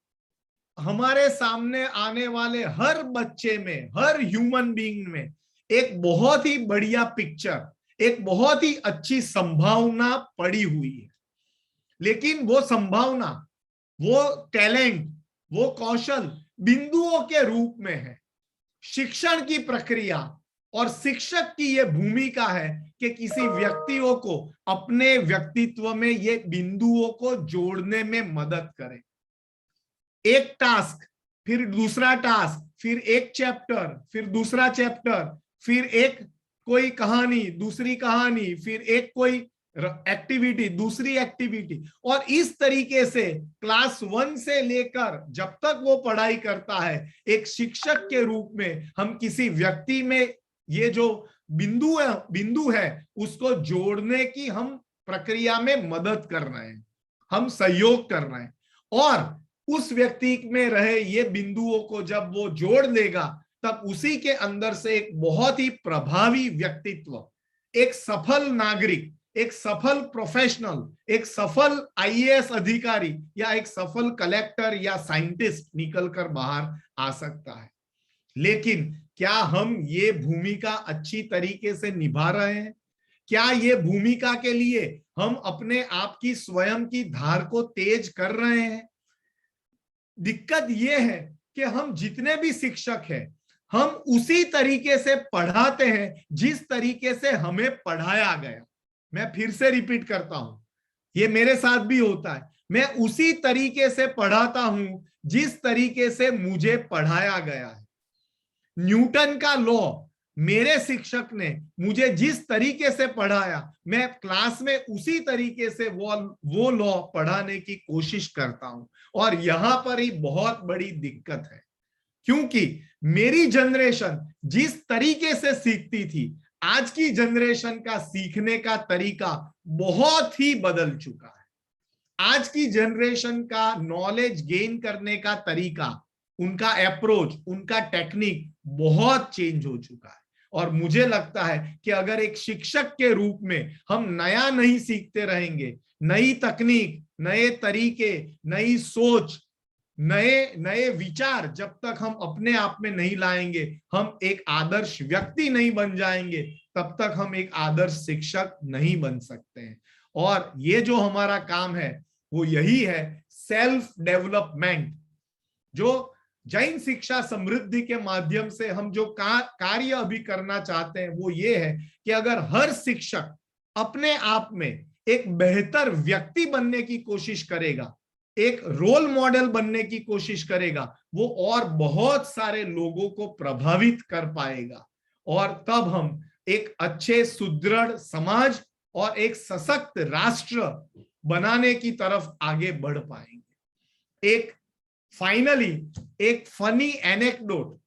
हमारे सामने आने वाले हर बच्चे में, हर ह्यूमन बीइंग में एक बहुत ही बढ़िया पिक्चर, एक बहुत ही अच्छी संभावना पड़ी हुई है। लेकिन वो संभावना, वो टैलेंट, वो कौशल बिंदुओं के रूप में है। शिक्षण की प्रक्रिया और शिक्षक की ये भूमिका है कि किसी व्यक्तियों को अपने व्यक्तित्व में ये बिंदुओं को जोड़ने में मदद करें। एक टास्क, फिर दूसरा टास्क, फिर एक चैप्टर, फिर दूसरा चैप्टर, फिर एक कोई कहानी, दूसरी कहानी, फिर एक कोई एक्टिविटी, दूसरी एक्टिविटी, और इस तरीके से क्लास 1 से लेकर जब तक वो पढ़ाई करता है, एक शिक्षक के रूप में हम किसी व्यक्ति में ये जो बिंदु है उसको जोड़ने की हम प्रक्रिया में मदद कर रहे हैं, हम सहयोग कर रहे हैं। और उस व्यक्ति में रहे ये बिंदुओं को जब वो जोड़ देगा तब उसी के अंदर से एक बहुत ही प्रभावी व्यक्तित्व, एक सफल नागरिक, एक सफल प्रोफेशनल, एक सफल आईएएस अधिकारी या एक सफल कलेक्टर या साइंटिस्ट निकलकर बाहर आ सकता है। लेकिन क्या हम ये भूमिका अच्छी तरीके से निभा रहे हैं? क्या ये भूमिका के लिए हम अपने आप की स्वयं की धार को तेज कर रहे हैं? दिक्कत ये है कि हम जितने भी शिक्षक हैं, हम उसी तरीके से पढ़ाते हैं जिस तरीके से हमें पढ़ाया गया। मैं फिर से रिपीट करता हूं, ये मेरे साथ भी होता है। मैं उसी तरीके से पढ़ाता हूं जिस तरीके से मुझे पढ़ाया गया है। न्यूटन का लॉ मेरे शिक्षक ने मुझे जिस तरीके से पढ़ाया, मैं क्लास में उसी तरीके से वो लॉ पढ़ाने की कोशिश करता हूं। और यहां पर ही बहुत बड़ी दिक्कत है, क्योंकि मेरी जनरेशन जिस तरीके से सीखती थी, आज की जनरेशन का सीखने का तरीका बहुत ही बदल चुका है। आज की जनरेशन का नॉलेज गेन करने का तरीका, उनका अप्रोच, उनका टेक्निक बहुत चेंज हो चुका है। और मुझे लगता है कि अगर एक शिक्षक के रूप में हम नया नहीं सीखते रहेंगे, नई तकनीक, नए तरीके, नई सोच, नए विचार जब तक हम अपने आप में नहीं लाएंगे, हम एक आदर्श व्यक्ति नहीं बन जाएंगे, तब तक हम एक आदर्श शिक्षक नहीं बन सकते हैं। और ये जो हमारा काम है वो यही है, सेल्फ डेवलपमेंट। जो जैन शिक्षा समृद्धि के माध्यम से हम जो कार्य अभी करना चाहते हैं वो ये है कि अगर हर शिक्षक अपने आप में एक बेहतर व्यक्ति बनने की कोशिश करेगा, एक रोल मॉडल बनने की कोशिश करेगा, वो और बहुत सारे लोगों को प्रभावित कर पाएगा। और तब हम एक अच्छे सुदृढ़ समाज और एक सशक्त राष्ट्र बनाने की तरफ आगे बढ़ पाएंगे। एक फाइनली एक फनी एनेक्डोट,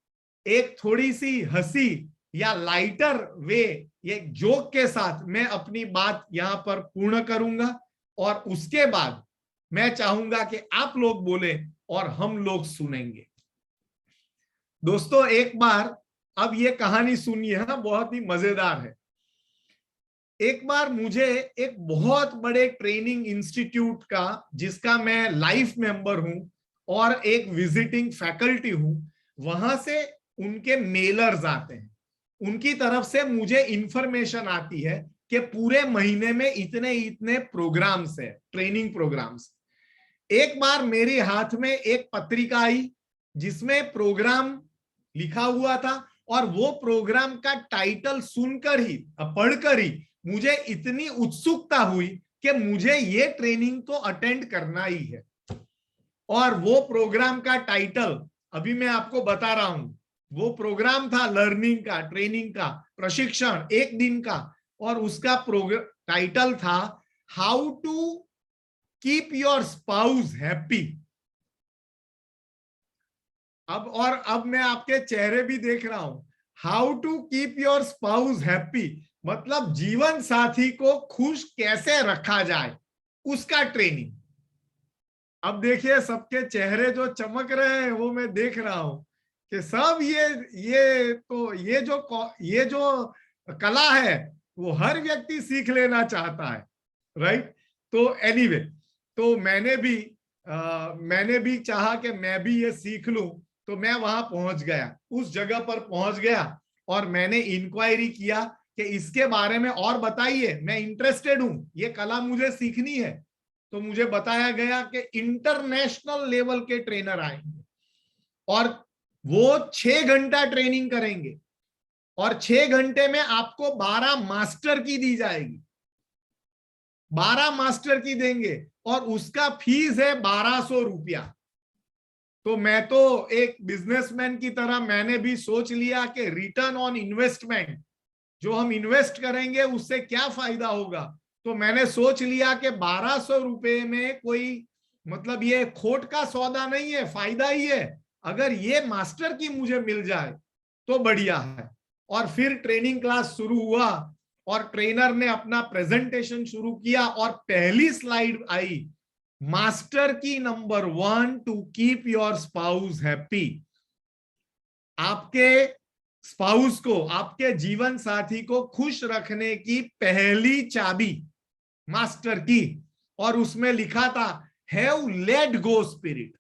एक थोड़ी सी हंसी या लाइटर वे, एक जोक के साथ मैं अपनी बात यहां पर पूर्ण करूंगा और उसके बाद मैं चाहूंगा कि आप लोग बोले और हम लोग सुनेंगे। दोस्तों एक बार अब ये कहानी सुनिए, बहुत ही मजेदार है। एक बार मुझे एक बहुत बड़े ट्रेनिंग इंस्टीट्यूट का, जिसका मैं लाइफ मेंबर हूं और एक विजिटिंग फैकल्टी हूं, वहां से उनके मेलर्स आते हैं। उनकी तरफ से मुझे इंफॉर्मेशन आती है कि पूरे महीने में इतने इतने प्रोग्राम्स है, ट्रेनिंग प्रोग्राम्स। एक बार मेरे हाथ में एक पत्रिका आई जिसमें प्रोग्राम लिखा हुआ था, और वो प्रोग्राम का टाइटल सुनकर ही, पढ़कर ही मुझे इतनी उत्सुकता हुई कि मुझे ये ट्रेनिंग तो अटेंड करना ही है। और वो प्रोग्राम का टाइटल अभी मैं आपको बता रहा हूं। वो प्रोग्राम था लर्निंग का, ट्रेनिंग का, प्रशिक्षण, एक दिन का, और उसका टाइटल था how to keep your spouse happy. अब मैं आपके चेहरे भी देख रहा हूं। How to keep your spouse happy मतलब जीवन साथी को खुश कैसे रखा जाए, उसका ट्रेनिंग। अब देखिए सबके चेहरे जो चमक रहे हैं वो मैं देख रहा हूं कि सब ये जो कला है वो हर व्यक्ति सीख लेना चाहता है, राइट। तो एनीवे, तो मैंने भी चाहा कि मैं भी ये सीख लूं, तो मैं वहां पहुंच गया, उस जगह पर पहुंच गया और मैंने इंक्वायरी किया कि इसके बारे में और बताइए, मैं इंटरेस्टेड हूं, ये कला मुझे सीखनी है। तो मुझे बताया गया कि इंटरनेशनल लेवल के ट्रेनर आएंगे और वो 6 घंटा ट्रेनिंग करेंगे और 6 घंटे में आपको 12 मास्टर की दी जाएगी, 12 मास्टर की देंगे और उसका फीस है 1200 रुपया। तो मैं तो एक बिजनेसमैन की तरह मैंने भी सोच लिया कि रिटर्न ऑन इन्वेस्टमेंट, जो हम इन्वेस्ट करेंगे उससे क्या फायदा होगा। तो मैंने सोच लिया कि 1200 रुपए में कोई मतलब ये खोट का सौदा नहीं है, फायदा ही है। अगर ये मास्टर की मुझे मिल जाए तो बढ़िया है। और फिर ट्रेनिंग क्लास शुरू हुआ और ट्रेनर ने अपना प्रेजेंटेशन शुरू किया और पहली स्लाइड आई, master key number 1 to keep your spouse happy. आपके स्पाउस को, आपके जीवन साथी को खुश रखने की पहली चाबी मास्टर की, और उसमें लिखा था have let go spirit,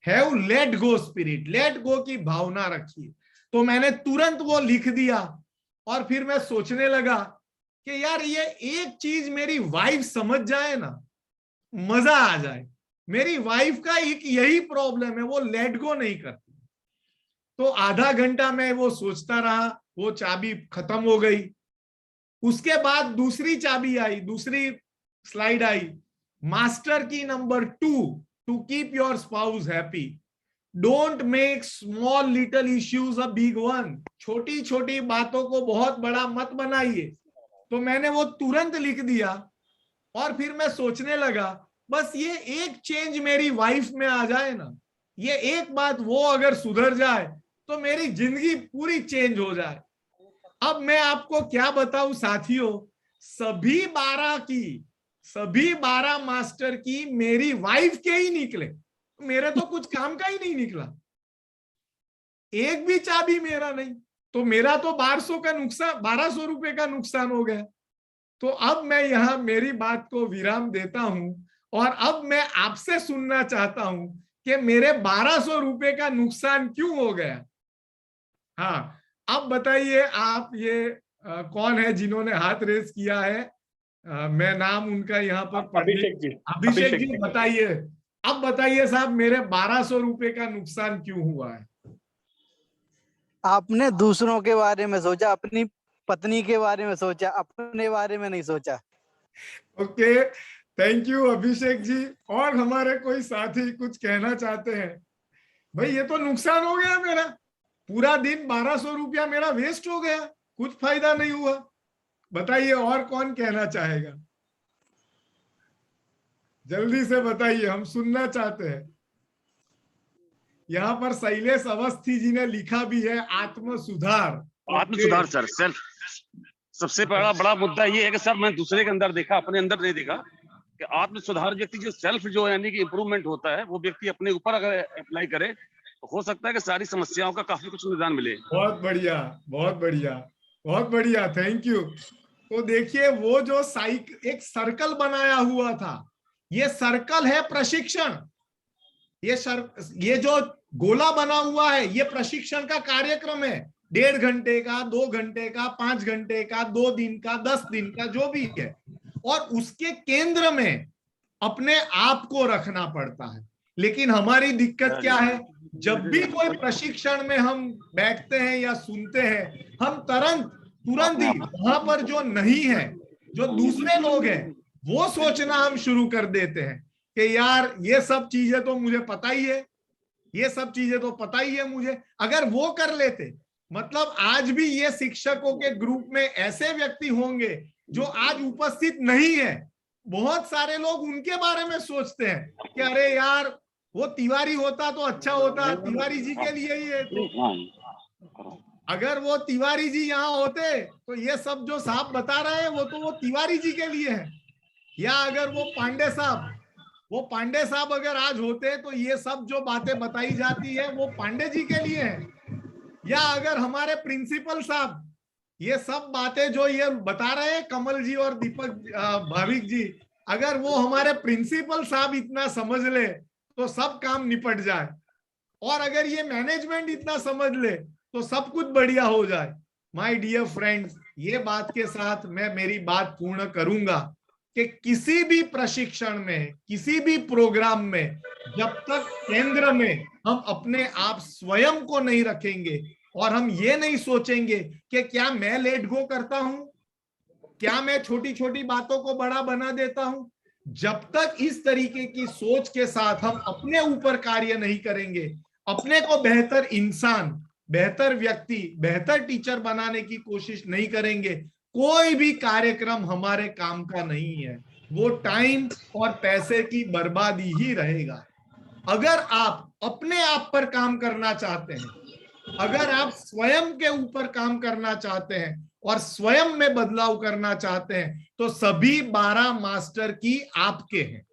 have let go spirit, let go की भावना रखिए। तो मैंने तुरंत वो लिख दिया और फिर मैं सोचने लगा कि यार ये एक चीज मेरी वाइफ समझ जाए ना, मजा आ जाए। मेरी वाइफ का एक यही प्रॉब्लम है, वो लेट गो नहीं करती। तो आधा घंटा मैं वो सोचता रहा, वो चाबी खत्म हो गई। उसके बाद दूसरी चाबी आई, दूसरी स्लाइड आई, master key number 2, to keep your spouse happy, don't make small little issues a big one, छोटी छोटी बातों को बहुत बड़ा मत बनाइए। तो मैंने वो तुरंत लिख दिया और फिर मैं सोचने लगा बस ये एक चेंज मेरी वाइफ में आ जाए ना, ये एक बात वो अगर सुधर जाए तो मेरी जिंदगी पूरी चेंज हो जाए। अब मैं आपको क्या बताऊं साथियों, सभी 12 मास्टर की मेरी वाइफ के ही निकले, मेरे तो कुछ काम का ही नहीं निकला, एक भी चाबी मेरा नहीं। तो मेरा तो 1200 रुपए का नुकसान हो गया। तो अब मैं यहां मेरी बात को विराम देता हूं और अब मैं आपसे सुनना चाहता हूं कि मेरे 1200 रुपए का नुकसान क्यों हो गया। हाँ, अब बताइए आप, ये कौन है जिन्होंने हाथ रेस किया है? मैं नाम उनका यहाँ पर अभिषेक जी बताइए। अब बताइए साहब, मेरे 1200 रुपए का नुकसान क्यों हुआ है? आपने दूसरों के बारे में सोचा, अपनी पत्नी के बारे में सोचा, अपने बारे में नहीं सोचा। Okay, thank you Abhishek ji. और हमारे कोई साथी कुछ कहना चाहते हैं? भाई ये तो नुकसान हो गया मेरा, पूरा दिन 1200 रुपया मेरा वेस्ट हो गया, कुछ फायदा नहीं हुआ। बताइए और कौन कहना चाहेगा? जल्दी से बताइए, हम सुनना चाहते हैं। यहाँ पर शैलेश अवस्थी जी ने लिखा भी है आत्म सुधार। आत्मसुधार सर, सेल्फ सबसे बड़ा मुद्दा ये है कि सर मैं दूसरे के अंदर देखा, अपने अंदर नहीं देखा कि आत्म सुधार व्यक्ति जो सेल्फ जो यानी कि इंप्रूवमेंट होता है, वो व्यक्ति अपने ऊपर अगर अप्लाई करे तो हो सकता है कि सारी समस्याओं का काफी कुछ निदान मिले। बहुत बढ़िया, बहुत बढ़िया, बहुत बढ़िया, थैंक यू। तो देखिए वो जो एक सर्कल बनाया हुआ था, ये सर्कल है प्रशिक्षण। ये जो गोला बना हुआ है ये प्रशिक्षण का कार्यक्रम है, 1.5 घंटे का, 2 घंटे का, 5 घंटे का, 2 दिन का, 10 दिन का, जो भी है। और उसके केंद्र में अपने आप को रखना पड़ता है। लेकिन हमारी दिक्कत क्या है, जब भी कोई प्रशिक्षण में हम बैठते हैं या सुनते हैं, हम तुरंत ही वहां पर जो नहीं है, जो दूसरे लोग हैं, वो सोचना हम शुरू कर देते हैं कि यार ये सब चीजें तो मुझे पता ही है, ये सब चीजें तो पता ही है मुझे। अगर वो कर लेते, मतलब आज भी ये शिक्षकों के ग्रुप में ऐसे व्यक्ति होंगे जो आज उपस्थित नहीं है, बहुत सारे लोग उनके बारे में सोचते हैं कि अरे यार वो तिवारी होता तो अच्छा होता, तिवारी जी के लिए ही है। तो अगर वो तिवारी जी यहाँ होते तो ये सब जो साहब बता रहे हैं वो तिवारी जी के लिए है। या अगर वो पांडे साहब अगर आज होते तो ये सब जो बातें बताई जाती है वो पांडे जी के लिए है। या अगर हमारे प्रिंसिपल साहब ये सब बातें जो ये बता रहे हैं, कमल जी और दीपक भाविक जी, अगर वो हमारे प्रिंसिपल साहब इतना समझ ले तो सब काम निपट जाए। और अगर ये मैनेजमेंट इतना समझ ले तो सब कुछ बढ़िया हो जाए। माय डियर फ्रेंड्स, ये बात के साथ मैं मेरी बात पूर्ण करूंगा कि किसी भी प्रशिक्षण में, किसी भी प्रोग्राम में, जब तक केंद्र में हम अपने आप स्वयं को नहीं रखेंगे और हम ये नहीं सोचेंगे कि क्या मैं लेट गो करता हूं, क्या मैं छोटी छोटी बातों को बड़ा बना देता हूं, जब तक इस तरीके की सोच के साथ हम अपने ऊपर कार्य नहीं करेंगे, अपने को बेहतर इंसान, बेहतर व्यक्ति, बेहतर टीचर बनाने की कोशिश नहीं करेंगे, कोई भी कार्यक्रम हमारे काम का नहीं है। वो टाइम और पैसे की बर्बादी ही रहेगा। अगर आप अपने आप पर काम करना चाहते हैं, अगर आप स्वयं के ऊपर काम करना चाहते हैं और स्वयं में बदलाव करना चाहते हैं, तो सभी 12 मास्टर की आपके हैं।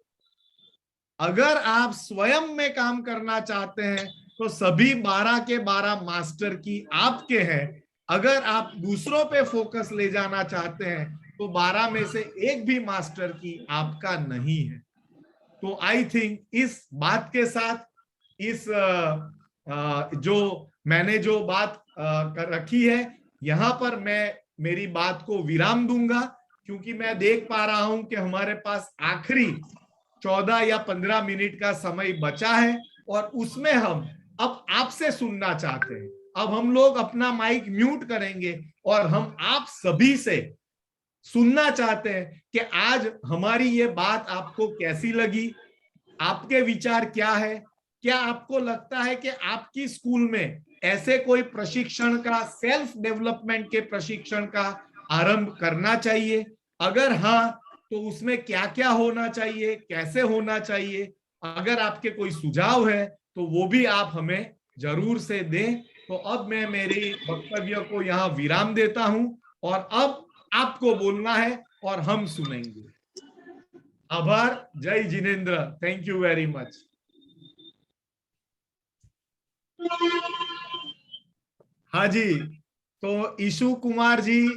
अगर आप स्वयं में काम करना चाहते हैं तो सभी 12 के 12 मास्टर की आपके हैं। अगर आप दूसरों पे फोकस ले जाना चाहते हैं तो 12 में से एक भी मास्टर की आपका नहीं है। तो आई थिंक इस बात के साथ इस जो मैंने जो बात कर रखी है यहां पर मैं मेरी बात को विराम दूंगा, क्योंकि मैं देख पा रहा हूं कि हमारे पास आखिरी 14 या 15 मिनट का समय बचा है और उसमें हम अब आपसे सुनना चाहते हैं। अब हम लोग अपना माइक म्यूट करेंगे और हम आप सभी से सुनना चाहते हैं कि आज हमारी ये बात आपको कैसी लगी, आपके विचार क्या है। क्या आपको लगता है कि आपकी स्कूल में ऐसे कोई प्रशिक्षण का, सेल्फ डेवलपमेंट के प्रशिक्षण का आरंभ करना चाहिए? अगर हाँ तो उसमें क्या क्या होना चाहिए, कैसे होना चाहिए? अगर आपके कोई सुझाव है तो वो भी आप हमें जरूर से दें। तो अब मैं मेरी वक्तव्य को यहाँ विराम देता हूं और अब आपको बोलना है और हम सुनेंगे। आभार। जय Jinendra. Thank you very much. हाँ जी, तो ईशु कुमार जी,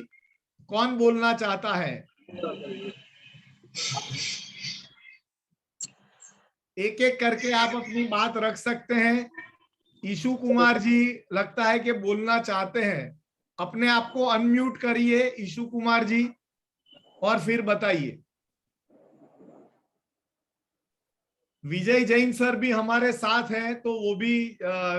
कौन बोलना चाहता है? एक एक करके आप अपनी बात रख सकते हैं। ईशु कुमार जी लगता है कि बोलना चाहते हैं। अपने आप को अनम्यूट करिए ईशु कुमार जी और फिर बताइए। विजय जैन सर भी हमारे साथ हैं तो वो भी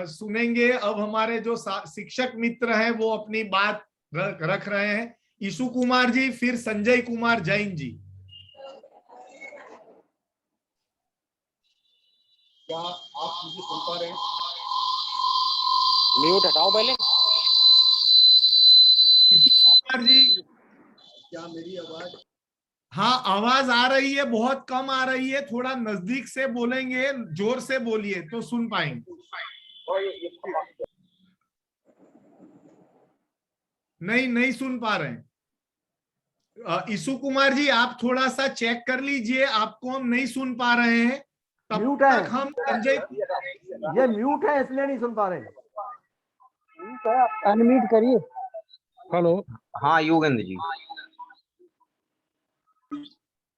सुनेंगे। अब हमारे जो शिक्षक मित्र हैं वो अपनी बात रख रहे हैं। ईशु कुमार जी, फिर संजय कुमार जैन जी। क्या आप मुझे सुन पा रहे हैं? म्यूट हटाओ पहले। ईशु कुमार जी, क्या मेरी आवाज? हाँ, आवाज आ रही है, बहुत कम आ रही है। थोड़ा नजदीक से बोलेंगे, जोर से बोलिए तो सुन पाएंगे। नहीं सुन पा रहे हैं। ईशु कुमार जी, आप थोड़ा सा चेक कर लीजिए, आपको हम नहीं सुन पा रहे हैं। तब म्यूट तक है। हम संजय, ये म्यूट है इसलिए नहीं सुन पा रहे। अनम्यूट करिए। हेलो। हाँ योगेंद्र जी।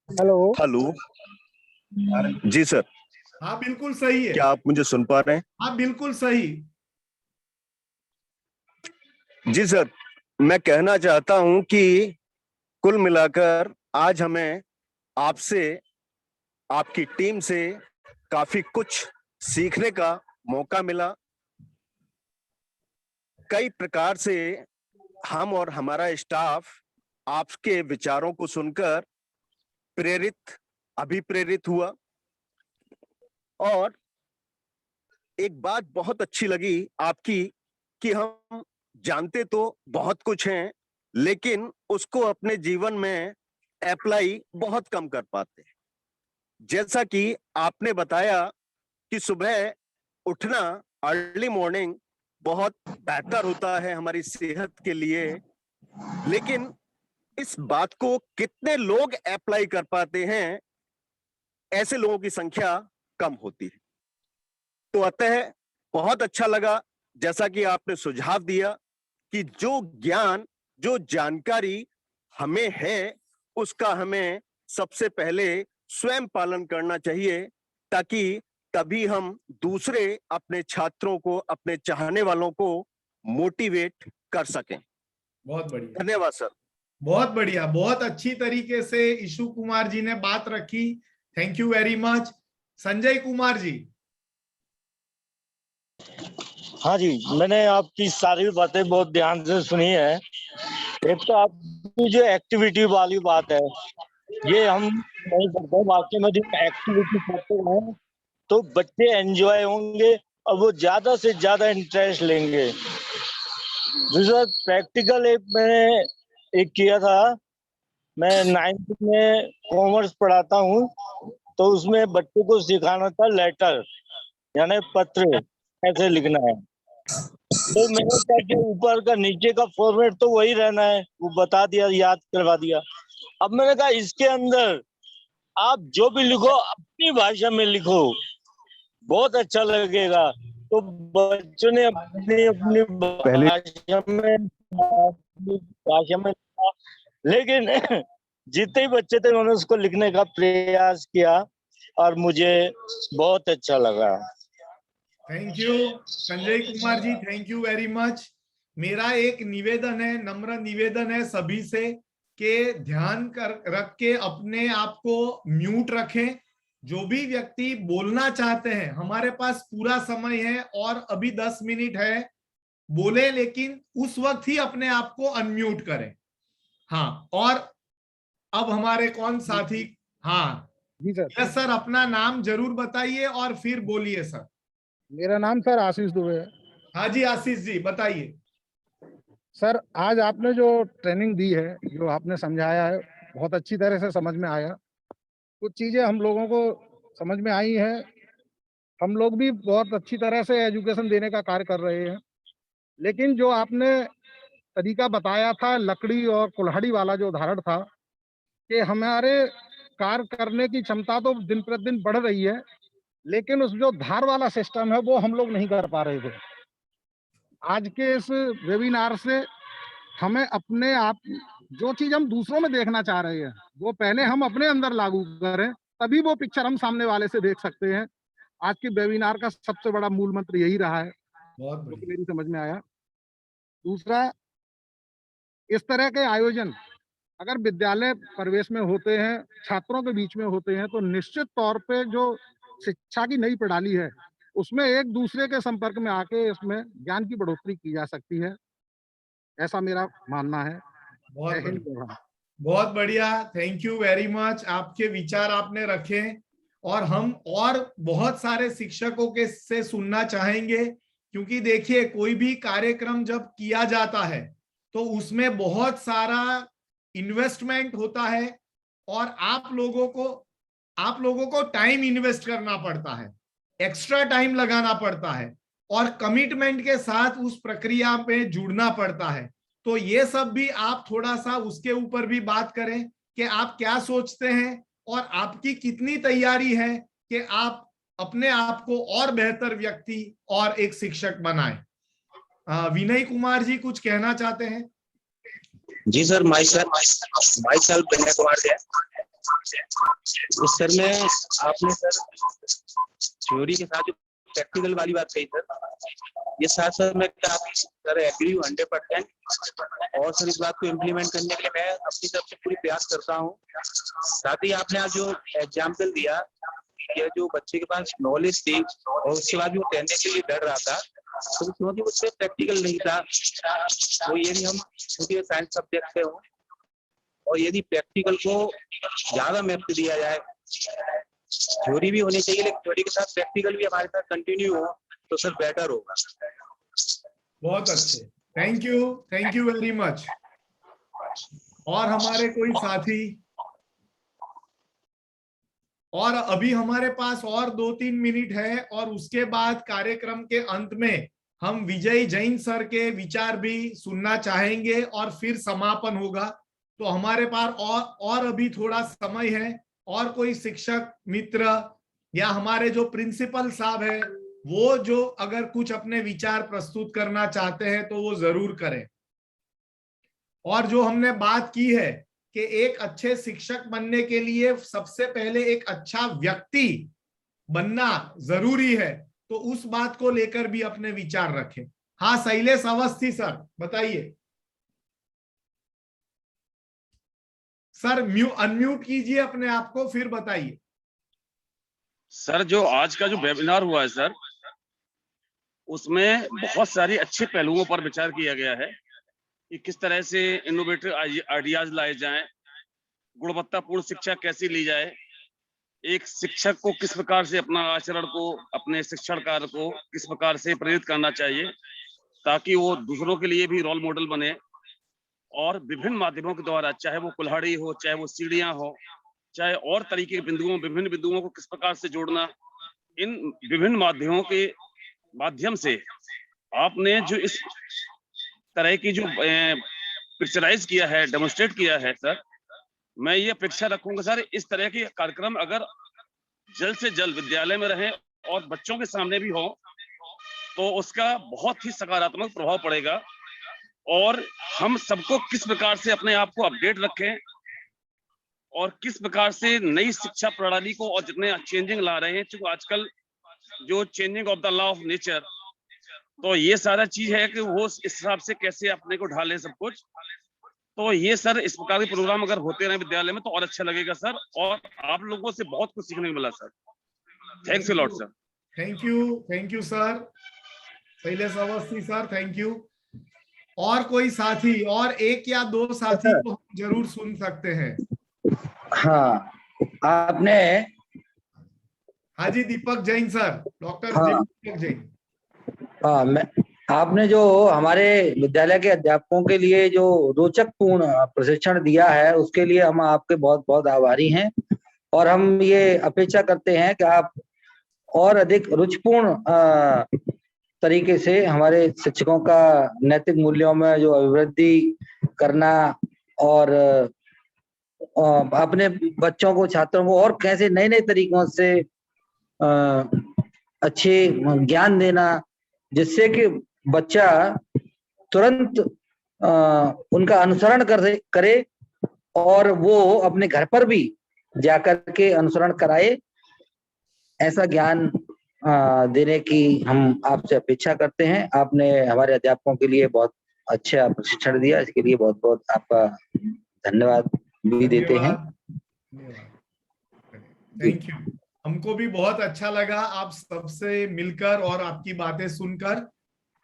हेलो। हेलो जी सर। हाँ बिल्कुल सही है। क्या आप मुझे सुन पा रहे हैं? हाँ बिल्कुल सही। जी सर, मैं कहना चाहता हूं कि कुल मिलाकर आज हमें आपसे, आपकी टीम से काफी कुछ सीखने का मौका मिला। कई प्रकार से हम और हमारा स्टाफ आपके विचारों को सुनकर प्रेरित, अभिप्रेरित हुआ। और एक बात बहुत अच्छी लगी आपकी कि हम जानते तो बहुत कुछ हैं लेकिन उसको अपने जीवन में अप्लाई बहुत कम कर पाते हैं। जैसा कि आपने बताया कि सुबह उठना, अर्ली मॉर्निंग बहुत बेहतर होता है हमारी सेहत के लिए, लेकिन इस बात को कितने लोग अप्लाई कर पाते हैं, ऐसे लोगों की संख्या कम होती है। तो अतः बहुत अच्छा लगा जैसा कि आपने सुझाव दिया कि जो ज्ञान, जो जानकारी हमें है उसका हमें सबसे पहले स्वयं पालन करना चाहिए, ताकि तभी हम दूसरे अपने छात्रों को, अपने चाहने वालों को मोटिवेट कर सकें। बहुत बढ़िया, धन्यवाद सर। बहुत बढ़िया, बहुत अच्छी तरीके से ईशु कुमार जी ने बात रखी। Thank you very much. Sanjay Kumar ji. हाँ जी, मैंने आपकी सारी बातें बहुत ध्यान से सुनी है। एक तो आपकी जो एक्टिविटी वाली बात है, ये हम नहीं करते वाकई में। जो एक्टिविटी करते हैं तो बच्चे एंजॉय होंगे और वो ज्यादा से ज्यादा इंटरेस्ट लेंगे। दूसरा प्रैक्टिकल एक मैंने एक किया था। मैं 9th में कॉमर्स पढ़ाता हूँ, तो उसमें बच्चों को सिखाना था लेटर, यानी पत्र कैसे लिखना है। तो मैंने कहा कि ऊपर का नीचे का फॉर्मेट तो वही रहना है, वो बता दिया, याद करवा दिया। अब मैंने कहा इसके अंदर आप जो भी लिखो अपनी भाषा में लिखो, बहुत अच्छा लगेगा। तो बच्चों ने अपनी अपनी भाषा में लेकिन जितने ही बच्चे थे उन्होंने उसको लिखने का प्रयास किया और मुझे बहुत अच्छा लगा। Thank you Sanjay Kumar ji, thank you very much. मेरा एक निवेदन है, नम्र निवेदन है सभी से कि ध्यान रख के अपने आप को म्यूट रखें। जो भी व्यक्ति बोलना चाहते हैं, हमारे पास पूरा समय है और अभी 10 मिनट है, बोले लेकिन उस वक्त ही अपने आप को अनम्यूट करें। हाँ, और अब हमारे कौन साथी? हाँ जी सर। यस सर, अपना नाम जरूर बताइए और फिर बोलिए सर। मेरा नाम सर आशीष दुबे है। हाँ जी आशीष जी बताइए। सर आज आपने जो ट्रेनिंग दी है, जो आपने समझाया है, बहुत अच्छी तरह से समझ में आया। कुछ चीजें हम लोगों को समझ में आई है, हम लोग भी बहुत अच्छी तरह से एजुकेशन देने का कार्य कर रहे हैं। लेकिन जो आपने तरीका बताया था लकड़ी और कुल्हाड़ी वाला, जो उदाहरण था कि हमारे कार्य करने की क्षमता तो दिन प्रतिदिन बढ़ रही है, लेकिन उस जो धार वाला सिस्टम है वो हम लोग नहीं कर पा रहे थे। आज के इस वेबिनार से हमें अपने आप जो चीज हम दूसरों में देखना चाह रहे हैं वो पहले हम अपने अंदर लागू करें, तभी वो पिक्चर हम सामने वाले से देख सकते हैं। आज के वेबिनार का सबसे बड़ा मूल मंत्र यही रहा है, जो कि मेरी समझ में आया। दूसरा, इस तरह के आयोजन अगर विद्यालय परिवेश में होते हैं, छात्रों के बीच में होते हैं, तो निश्चित तौर पे जो शिक्षा की नई प्रणाली है उसमें एक दूसरे के संपर्क में आके इसमें ज्ञान की बढ़ोतरी की जा सकती है, ऐसा मेरा मानना है। बहुत बढ़िया, थैंक यू वेरी मच। आपके विचार आपने रखे और हम और बहुत सारे शिक्षकों के से सुनना चाहेंगे, क्योंकि देखिए कोई भी कार्यक्रम जब किया जाता है तो उसमें बहुत सारा इन्वेस्टमेंट होता है और आप लोगों को टाइम इन्वेस्ट करना पड़ता है, एक्स्ट्रा टाइम लगाना पड़ता है और कमिटमेंट के साथ उस प्रक्रिया पे जुड़ना पड़ता है। तो ये सब भी आप थोड़ा सा उसके ऊपर भी बात करें कि आप क्या सोचते हैं और आपकी कितनी तैयारी है कि आप अपने आप को और बेहतर व्यक्ति और एक शिक्षक बनाएं। विनय कुमार जी कुछ कहना चाहते हैं? जी sir, my self Vinay Kumar है। सर में आपने सर थ्योरी के साथ जो प्रैक्टिकल वाली बात कही सर, ये साथ मैं काफी सर एग्री हूँ 100%। और सर इस बात को इम्प्लीमेंट करने के लिए मैं अपनी तरफ से पूरी प्रयास करता हूँ। साथ ही आपने आज जो एग्जाम्पल दिया, ये जो बच्चे के पास नॉलेज थी और उसके बाद भी वो कहने के लिए डर रहा था, तो क्योंकि उससे प्रैक्टिकल नहीं था। तो ये भी हम क्योंकि साइंस सब्जेक्ट से हो और यदि प्रैक्टिकल को ज्यादा महत्व दिया जाए, थ्योरी भी होनी चाहिए लेकिन थ्योरी के साथ प्रैक्टिकल भी हमारे साथ कंटिन्यू हो तो सर बेटर होगा। बहुत अच्छे, थैंक यू वेरी मच। और हमारे कोई साथी? और अभी हमारे पास और 2-3 मिनट है और उसके बाद कार्यक्रम के अंत में हम विजय जैन सर के विचार भी सुनना चाहेंगे और फिर समापन होगा। तो हमारे पास और अभी थोड़ा समय है। और कोई शिक्षक मित्र या हमारे जो प्रिंसिपल साहब है वो जो अगर कुछ अपने विचार प्रस्तुत करना चाहते हैं तो वो जरूर करें। और जो हमने बात की है कि एक अच्छे शिक्षक बनने के लिए सबसे पहले एक अच्छा व्यक्ति बनना जरूरी है, तो उस बात को लेकर भी अपने विचार रखें। हाँ शैलेश अवस्थी सर बताइए। सर अनम्यूट कीजिए अपने आप को, फिर बताइए। सर जो आज का जो वेबिनार हुआ है सर, उसमें बहुत सारी अच्छे पहलुओं पर विचार किया गया है कि किस तरह से इनोवेटिव आइडियाज लाए जाएं, गुणवत्तापूर्ण शिक्षा कैसी ली जाए, एक शिक्षक को किस प्रकार से अपना आचरण को, अपने शिक्षण कार्य को किस प्रकार से प्रेरित करना चाहिए ताकि वो दूसरों के लिए भी रोल मॉडल बने। और विभिन्न माध्यमों के द्वारा, चाहे वो कुल्हाड़ी हो, चाहे वो सीढ़ियां हो, चाहे और तरीके के बिंदुओं, विभिन्न बिंदुओं को किस प्रकार से जोड़ना, इन विभिन्न माध्यमों के माध्यम से आपने जो इस तरह की जो पिक्चराइज किया है, डेमोन्स्ट्रेट किया है सर, मैं ये अपेक्षा रखूंगा सर इस तरह के कार्यक्रम अगर जल्द से जल्द विद्यालय में रहे और बच्चों के सामने भी हो तो उसका बहुत ही सकारात्मक प्रभाव पड़ेगा। और हम सबको किस प्रकार से अपने आप को अपडेट रखें और किस प्रकार से नई शिक्षा प्रणाली को और जितने चेंजिंग ला रहे हैं, क्योंकि आजकल जो changing of the law of nature, तो ये सारा चीज है कि वो इस हिसाब से कैसे अपने को ढाले सब कुछ। तो ये सर इस प्रकार के प्रोग्राम अगर होते रहे विद्यालय में तो और अच्छा लगेगा सर, और आप लोगों से बहुत कुछ सीखने को मिला sir. Thanks a lot sir. Thank you sir, Shailesh Awasthi sir, thank you. और कोई साथी, और एक या दो साथी को हम जरूर सुन सकते हैं। हाँ, आपने, हाँ जी, दीपक जैन सर, डॉक्टर दीपक जैन। हाँ, आपने जो हमारे विद्यालय के अध्यापकों के लिए जो रोचक पूर्ण प्रशिक्षण दिया है उसके लिए हम आपके बहुत बहुत आभारी हैं, और हम ये अपेक्षा करते हैं कि आप और अधिक रुचिपूर्ण तरीके से हमारे शिक्षकों का नैतिक मूल्यों में जो अभिवृद्धि करना और अपने बच्चों को, छात्रों को और कैसे नए नए तरीकों से अच्छे ज्ञान देना, जिससे कि बच्चा तुरंत उनका अनुसरण करे और वो अपने घर पर भी जाकर के अनुसरण कराए, ऐसा ज्ञान देने की हम आपसे अपेक्षा करते हैं। आपने हमारे अध्यापकों के लिए बहुत अच्छा प्रशिक्षण दिया, इसके लिए बहुत बहुत आपका धन्यवाद भी देते हैं। Thank you. हमको भी बहुत अच्छा लगा आप सबसे मिलकर और आपकी बातें सुनकर।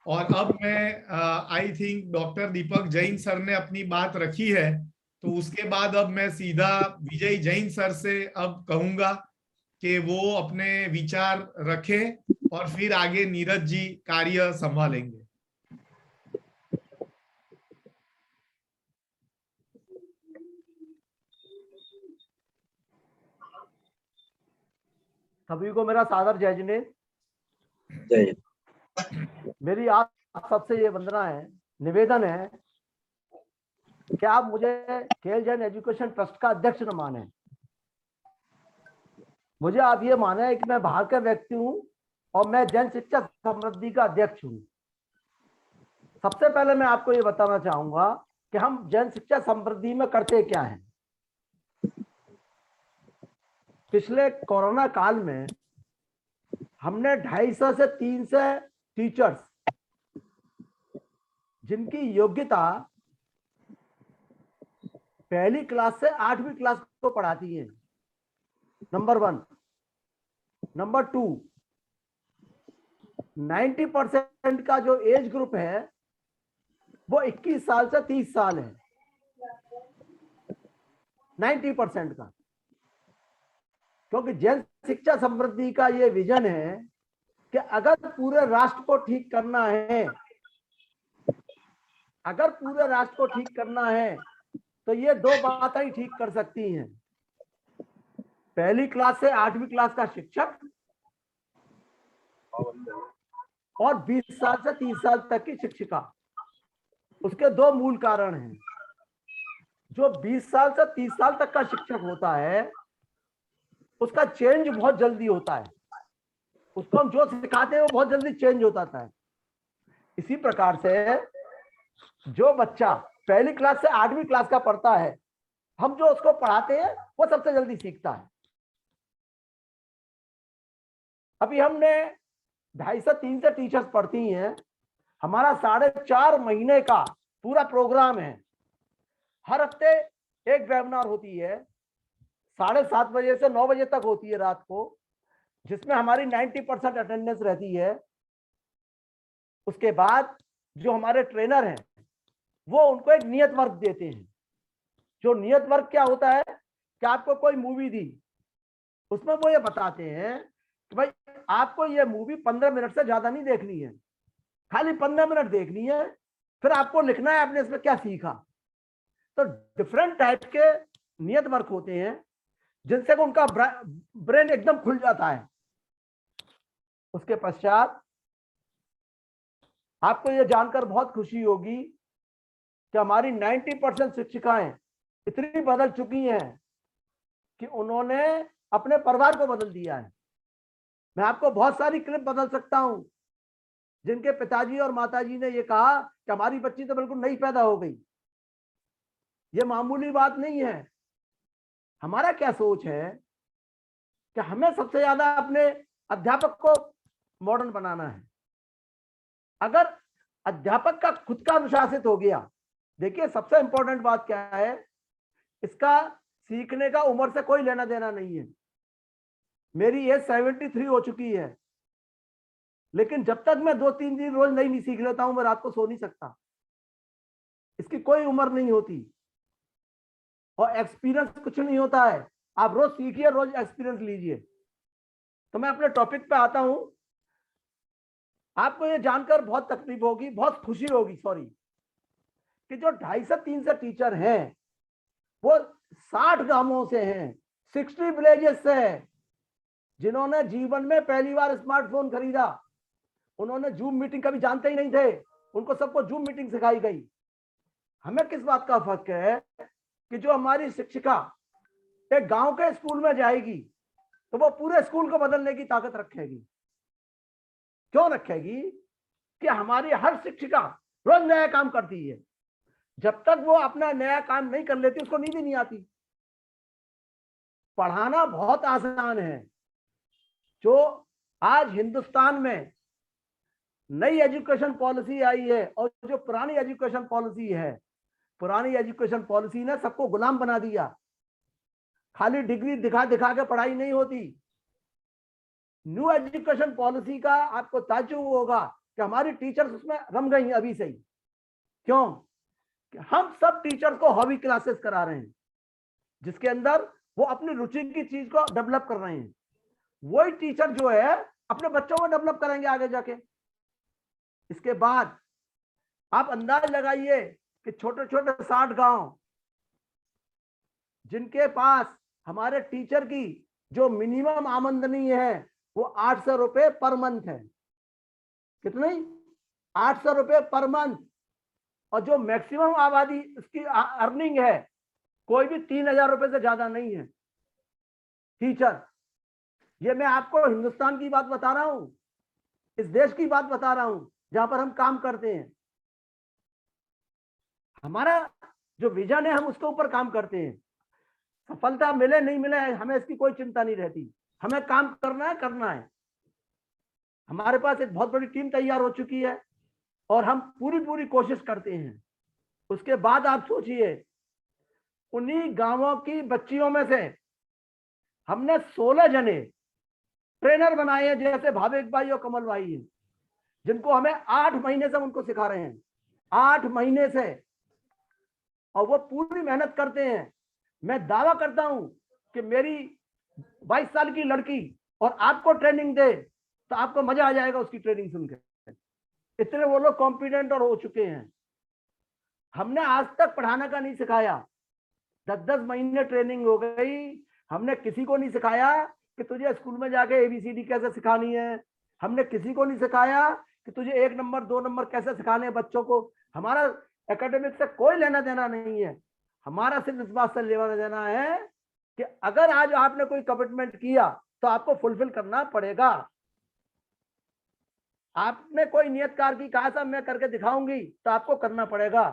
और अब मैं I think doctor Deepak Jain sir ने अपनी बात रखी है, तो उसके बाद अब मैं सीधा विजय जैन सर से अब कहूंगा कि वो अपने विचार रखें और फिर आगे नीरज जी कार्य संभालेंगे। सभी को मेरा सादर जय जिनेन्द्र। मेरी आप सबसे ये वंदना है, निवेदन है कि आप मुझे खेल जैन एजुकेशन ट्रस्ट का अध्यक्ष न माने। मुझे आप ये माने है कि मैं बाहर का व्यक्ति हूं और मैं जन शिक्षा समृद्धि का अध्यक्ष हूं। सबसे पहले मैं आपको ये बताना चाहूंगा कि हम जन शिक्षा समृद्धि में करते क्या हैं। पिछले कोरोना काल में हमने 250 से 300 टीचर्स जिनकी योग्यता पहली क्लास से 8वीं क्लास को पढ़ाती है, नंबर 1। नंबर 2, 90% का जो एज ग्रुप है वो 21 साल से 30 साल है, 90% का। क्योंकि जन शिक्षा समृद्धि का ये विजन है कि अगर पूरे राष्ट्र को ठीक करना है, अगर पूरे राष्ट्र को ठीक करना है तो ये दो बातें ही ठीक कर सकती हैं, पहली क्लास से 8वीं क्लास का शिक्षक और 20 साल से 30 साल तक की शिक्षिका। उसके दो मूल कारण हैं। जो 20 साल से 30 साल तक का शिक्षक होता है उसका चेंज बहुत जल्दी होता है, उसको हम जो सिखाते हैं वो बहुत जल्दी चेंज होता है। इसी प्रकार से जो बच्चा पहली क्लास से 8वीं क्लास का पढ़ता है, हम जो उसको पढ़ाते हैं वो सबसे जल्दी सीखता है। अभी हमने 250 से 300 टीचर्स पढ़ती हैं, हमारा 4.5 महीने का पूरा प्रोग्राम है। हर हफ्ते एक वेबिनार होती है, 7:30 बजे से 9 बजे तक होती है रात को, जिसमें हमारी 90% अटेंडेंस रहती है। उसके बाद जो हमारे ट्रेनर हैं वो उनको एक नियत वर्क देते हैं। जो नियत वर्क क्या होता है कि आपको कोई मूवी दी, उसमें वो ये बताते हैं कि भाई आपको ये मूवी 15 मिनट से ज्यादा नहीं देखनी है, खाली 15 मिनट देखनी है, फिर आपको लिखना है आपने इसमें क्या सीखा। तो डिफरेंट टाइप के नियत वर्क होते हैं जिनसे उनका ब्रेन एकदम खुल जाता है। उसके पश्चात आपको यह जानकर बहुत खुशी होगी कि हमारी 90% शिक्षिकाएं इतनी बदल चुकी हैं कि उन्होंने अपने परिवार को बदल दिया है। मैं आपको बहुत सारी क्लिप बदल सकता हूं जिनके पिताजी और माताजी ने ये कहा कि हमारी बच्ची तो बिल्कुल नई पैदा हो गई। ये मामूली बात नहीं है। हमारा क्या सोच है कि हमें सबसे ज्यादा अपने अध्यापक को मॉडर्न बनाना है। अगर अध्यापक का खुद का अनुशासित हो गया, देखिए सबसे इंपॉर्टेंट बात क्या है, इसका सीखने का उम्र से कोई लेना देना नहीं है। मेरी एज 73 हो चुकी है, लेकिन जब तक मैं 2-3 दिन रोज नहीं सीख लेता हूं, मैं रात को सो नहीं सकता। इसकी कोई उम्र नहीं होती और एक्सपीरियंस कुछ नहीं होता है। आप रोज सीखिए, रोज एक्सपीरियंस लीजिए। तो मैं अपने टॉपिक पे आता हूं। आपको ये जानकर बहुत तकलीफ होगी, बहुत खुशी होगी, सॉरी, कि जो 250-300 टीचर हैं वो 60 गांवों से हैं, 60 विलेजेस से हैं, जिन्होंने जीवन में पहली बार स्मार्टफोन खरीदा। उन्होंने जूम मीटिंग कभी जानते ही नहीं थे, उनको सबको जूम मीटिंग सिखाई गई। हमें किस बात का फर्क है कि जो हमारी शिक्षिका एक गांव के स्कूल में जाएगी तो वो पूरे स्कूल को बदलने की ताकत रखेगी। क्यों रखेगी? कि हमारी हर शिक्षिका रोज नया काम करती है। जब तक वो अपना नया काम नहीं कर लेती, उसको नींद ही नहीं आती। पढ़ाना बहुत आसान है। जो आज हिंदुस्तान में नई एजुकेशन पॉलिसी आई है और जो पुरानी एजुकेशन पॉलिसी है, पुरानी एजुकेशन पॉलिसी ने सबको गुलाम बना दिया। खाली डिग्री दिखा दिखा के पढ़ाई नहीं होती। न्यू एजुकेशन पॉलिसी का आपको ताज्जुब होगा कि हमारी टीचर्स उसमें रम गई अभी से ही। क्यों? कि हम सब टीचर्स को हॉबी क्लासेस करा रहे हैं, जिसके अंदर वो अपनी रुचि की चीज को डेवलप कर रहे हैं। वही टीचर जो है अपने बच्चों को डेवलप करेंगे आगे जाके। इसके बाद आप अंदाज लगाइए कि छोटे छोटे 60 गांव जिनके पास हमारे टीचर की जो मिनिमम आमदनी है वो 800 रुपए पर मंथ है। कितनी? 800 रुपए पर मंथ। और जो मैक्सिमम आबादी इसकी अर्निंग है कोई भी 3000 रुपए से ज्यादा नहीं है टीचर। ये मैं आपको हिंदुस्तान की बात बता रहा हूं, इस देश की बात बता रहा हूं जहां पर हम काम करते हैं। हमारा जो विजन है हम उसके ऊपर काम करते हैं। सफलता मिले नहीं मिले हमें इसकी कोई चिंता नहीं रहती। हमें काम करना है। हमारे पास एक बहुत बड़ी टीम तैयार हो चुकी है और हम पूरी कोशिश करते हैं। उसके बाद आप सोचिए, उन्हीं गांवों की बच्चियों में से हमने 16 जने ट्रेनर बनाए हैं, जैसे भावेक भाई और कमल भाई हैं, जिनको हमें 8 महीने से उनको सिखा रहे हैं, 8 महीने से। और वो पूरी मेहनत करते हैं। मैं दावा करता हूं कि मेरी 22 साल की लड़की और आपको ट्रेनिंग दे तो आपको मजा आ जाएगा उसकी ट्रेनिंग सुनकर। इतने वो लोग कॉम्पिटेंट और हो चुके हैं। हमने आज तक पढ़ाने का नहीं सिखाया। 10-10 महीने ट्रेनिंग हो गई, हमने किसी को नहीं सिखाया कि तुझे स्कूल में जाके ABCD कैसे सिखानी है। हमने किसी को नहीं सिखाया कि तुझे 1 नंबर 2 नंबर कैसे सिखाने हैं बच्चों को। हमारा एकेडमिक से कोई लेना देना नहीं है। हमारा सिर्फ इस बात से लेना देना है कि अगर आज आपने कोई कमिटमेंट किया तो आपको फुलफिल करना पड़ेगा। आपने कोई नियत कार्य की कहा था मैं करके दिखाऊंगी तो आपको करना पड़ेगा।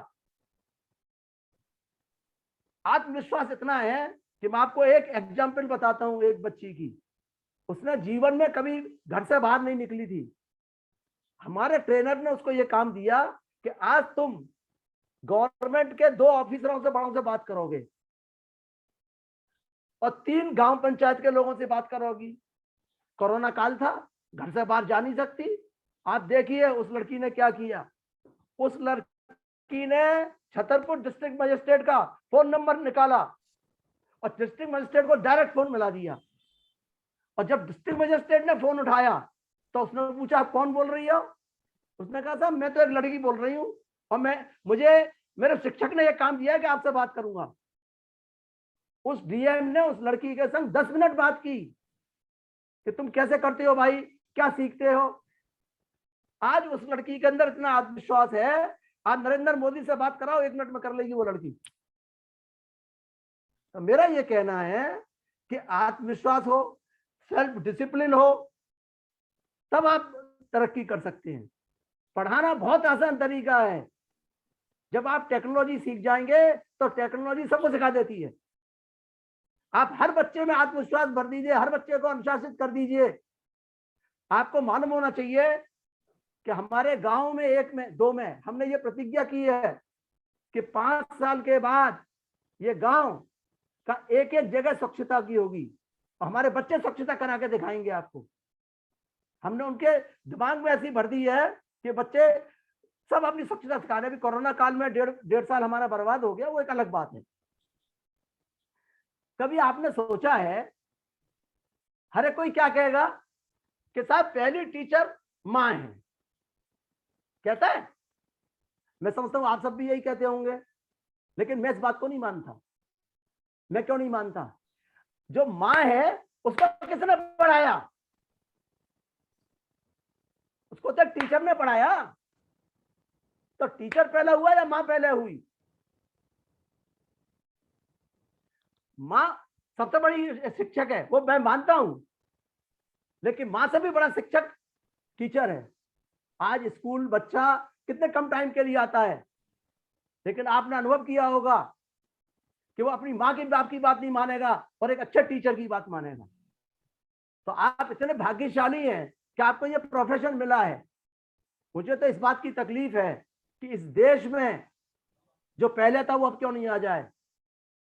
आत्मविश्वास इतना है कि मैं आपको एक एग्जाम्पल बताता हूं एक बच्ची की। उसने जीवन में कभी घर से बाहर नहीं निकली थी। हमारे ट्रेनर ने उसको यह काम दिया कि आज तुम गवर्नमेंट के 2 ऑफिसरों से बड़ों से बात करोगे और 3 गांव पंचायत के लोगों से बात करोगी। कोरोना काल था, घर से बाहर जा नहीं सकती। आप देखिए उस लड़की ने क्या किया। उस लड़की ने छतरपुर डिस्ट्रिक्ट मजिस्ट्रेट का फोन नंबर निकाला और डिस्ट्रिक्ट मजिस्ट्रेट को डायरेक्ट फोन मिला दिया। और जब डिस्ट्रिक्ट मजिस्ट्रेट ने फोन उठाया तो उसने पूछा आप कौन बोल रही हो? उसने कहा था मैं तो एक लड़की बोल रही हूँ और मुझे मेरे शिक्षक ने यह काम दिया है कि आपसे बात करूंगा। उस डीएम ने उस लड़की के संग 10 मिनट बात की कि तुम कैसे करते हो भाई, क्या सीखते हो। आज उस लड़की के अंदर इतना आत्मविश्वास है, आज नरेंद्र मोदी से बात कराओ 1 मिनट में कर लेगी वो लड़की। तो मेरा ये कहना है कि आत्मविश्वास हो, सेल्फ डिसिप्लिन हो, तब आप तरक्की कर सकते हैं। पढ़ाना बहुत आसान तरीका है। जब आप टेक्नोलॉजी सीख जाएंगे तो टेक्नोलॉजी सबको सिखा देती है। आप हर बच्चे में आत्मविश्वास भर दीजिए, हर बच्चे को अनुशासित कर दीजिए। आपको मालूम होना चाहिए कि हमारे गांव में 1 में 2 में हमने ये प्रतिज्ञा की है कि 5 साल के बाद ये गांव का एक जगह स्वच्छता की होगी और हमारे बच्चे स्वच्छता करा के दिखाएंगे आपको। हमने उनके दिमाग में ऐसी भर दी है कि बच्चे सब अपनी स्वच्छता सिखा रहे हैं। कोरोना काल में डेढ़ साल हमारा बर्बाद हो गया, वो एक अलग बात है। कभी आपने सोचा है, हर कोई क्या कहेगा कि साहब पहली टीचर माँ है, कहता है। मैं समझता हूं आप सब भी यही कहते होंगे, लेकिन मैं इस बात को नहीं मानता। मैं क्यों नहीं मानता? जो माँ है उसको किसने पढ़ाया? उसको तो टीचर ने पढ़ाया। तो टीचर पहले हुआ या माँ पहले हुई? माँ सबसे बड़ी शिक्षक है, वो मैं मानता हूं, लेकिन माँ से भी बड़ा शिक्षक टीचर है। आज स्कूल बच्चा कितने कम टाइम के लिए आता है, लेकिन आपने अनुभव किया होगा कि वो अपनी माँ की बाप की बात नहीं मानेगा और एक अच्छे टीचर की बात मानेगा। तो आप इतने भाग्यशाली हैं कि आपको ये प्रोफेशन मिला है। मुझे तो इस बात की तकलीफ है कि इस देश में जो पहले था वो अब क्यों नहीं आ जाए।